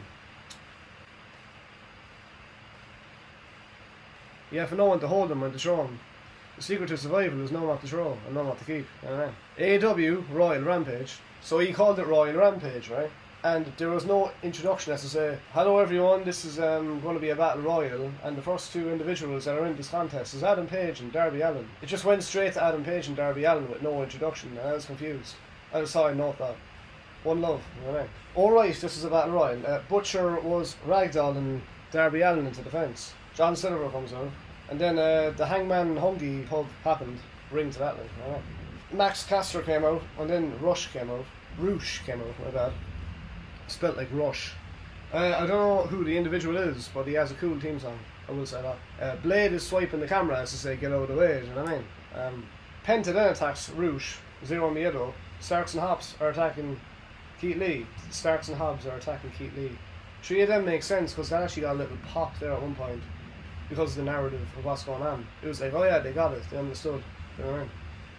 You have to know when to hold him, when to throw him. The secret to survival is know what to throw and know what to keep. You know what I mean? AEW, Royal Rampage. So he called it Royal Rampage, right? And there was no introduction as to say, hello everyone, this is going to be a battle royal, and the first 2 individuals that are in this contest is Adam Page and Darby Allin. It just went straight to Adam Page and Darby Allin with no introduction, and I was confused. I just thought I'd note that. One love, you know what I mean? Alright, this is a battle royal. Butcher was ragdolling Darby Allin into the fence. John Silver comes out, and then the Hangman Hungy hug happened, ring to that, like, alright. Max Caster came out, and then Roosh came out, my bad. Spelt like Rush. I don't know who the individual is, but he has a cool theme song, I will say that. Blade is swiping the camera as to say get out of the way, you know what I mean? Penta then attacks Roosh, Zero Miedo. Starks and Hobbs are attacking Keith Lee. Starks and Hobbs are attacking Keith Lee. 3 of them make sense because they actually got a little pop there at one point because of the narrative of what's going on. It was like, oh yeah, they got it, they understood, you know what I mean?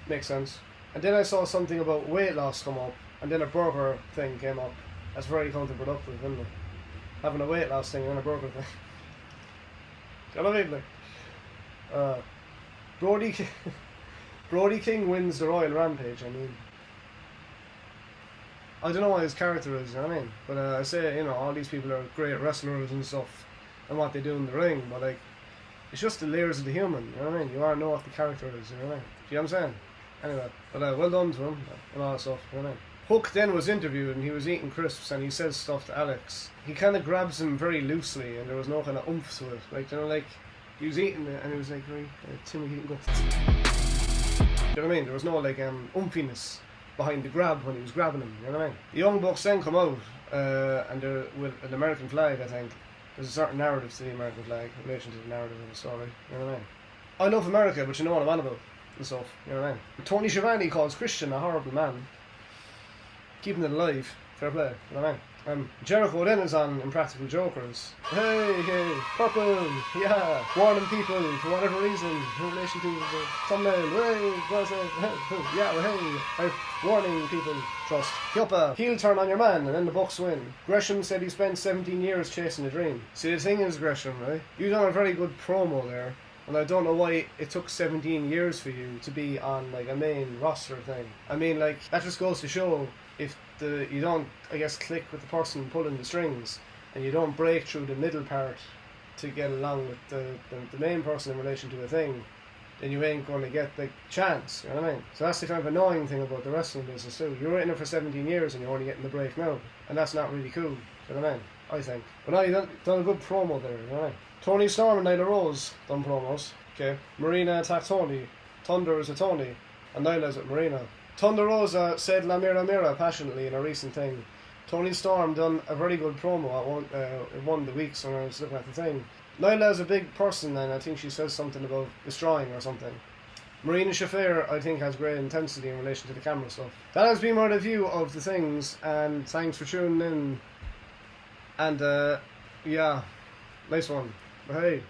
Makes sense. And then I saw something about weight loss come up, and then a burger thing came up. That's very counterproductive, isn't it? Having a weight loss thing and a burger thing. Do you know what I mean? Like, Brody King wins the Royal Rampage. I mean, I don't know what his character is, you know what I mean? But I say, you know, all these people are great wrestlers and stuff, and what they do in the ring, but like, it's just the layers of the human, you know what I mean? You want to know what the character is, you know what I mean? Do you know what I'm saying? Anyway, but well done to him and all that stuff, you know what I mean? Hook then was interviewed and he was eating crisps and he says stuff to Alex. He kind of grabs him very loosely and there was no kind of oomph to it. Like, you know, like, he was eating it and he was like, very, Timmy, you can go. You know what I mean? There was no, like, oomphiness behind the grab when he was grabbing him, you know what I mean? The Young Bucks then come out and they're with an American flag, I think. There's a certain narrative to the American flag in relation to the narrative of the story, you know what I mean? I love America, but you know what I'm on about and stuff, you know what I mean? Tony Schiavone calls Christian a horrible man. Keeping it alive, fair play, you know what I mean? Jericho then is on Impractical Jokers. Hey, purple, yeah, warning people for whatever reason in relation to the thumbnail. Hey, what's it? Yeah, hey, warning people, trust. Yuppa, heel turn on your man, and then the Bucks win. Gresham said he spent 17 years chasing a dream. See, the thing is, Gresham, right? You done a very good promo there. And I don't know why it took 17 years for you to be on like a main roster thing. I mean, like, that just goes to show if you don't, I guess, click with the person pulling the strings and you don't break through the middle part to get along with the main person in relation to a thing, then you ain't going to get the chance, you know what I mean? So that's the kind of annoying thing about the wrestling business too. You're in it for 17 years and you're only getting the break now. And that's not really cool, you know what I mean? I think. But now you've done a good promo there, you know what I mean? Tony Storm and Nyla Rose done promos. Okay. Marina attacked Tony. Thunder is with Tony. And Nyla's with Marina. Thunder Rosa said La Mira Mira passionately in a recent thing. Tony Storm done a very good promo at one of the weeks when I was looking at the thing. Nyla is a big person and I think she says something about destroying or something. Marina Shafir, I think, has great intensity in relation to the camera stuff. That has been my review of the things, and thanks for tuning in. And, yeah, nice one. Hey.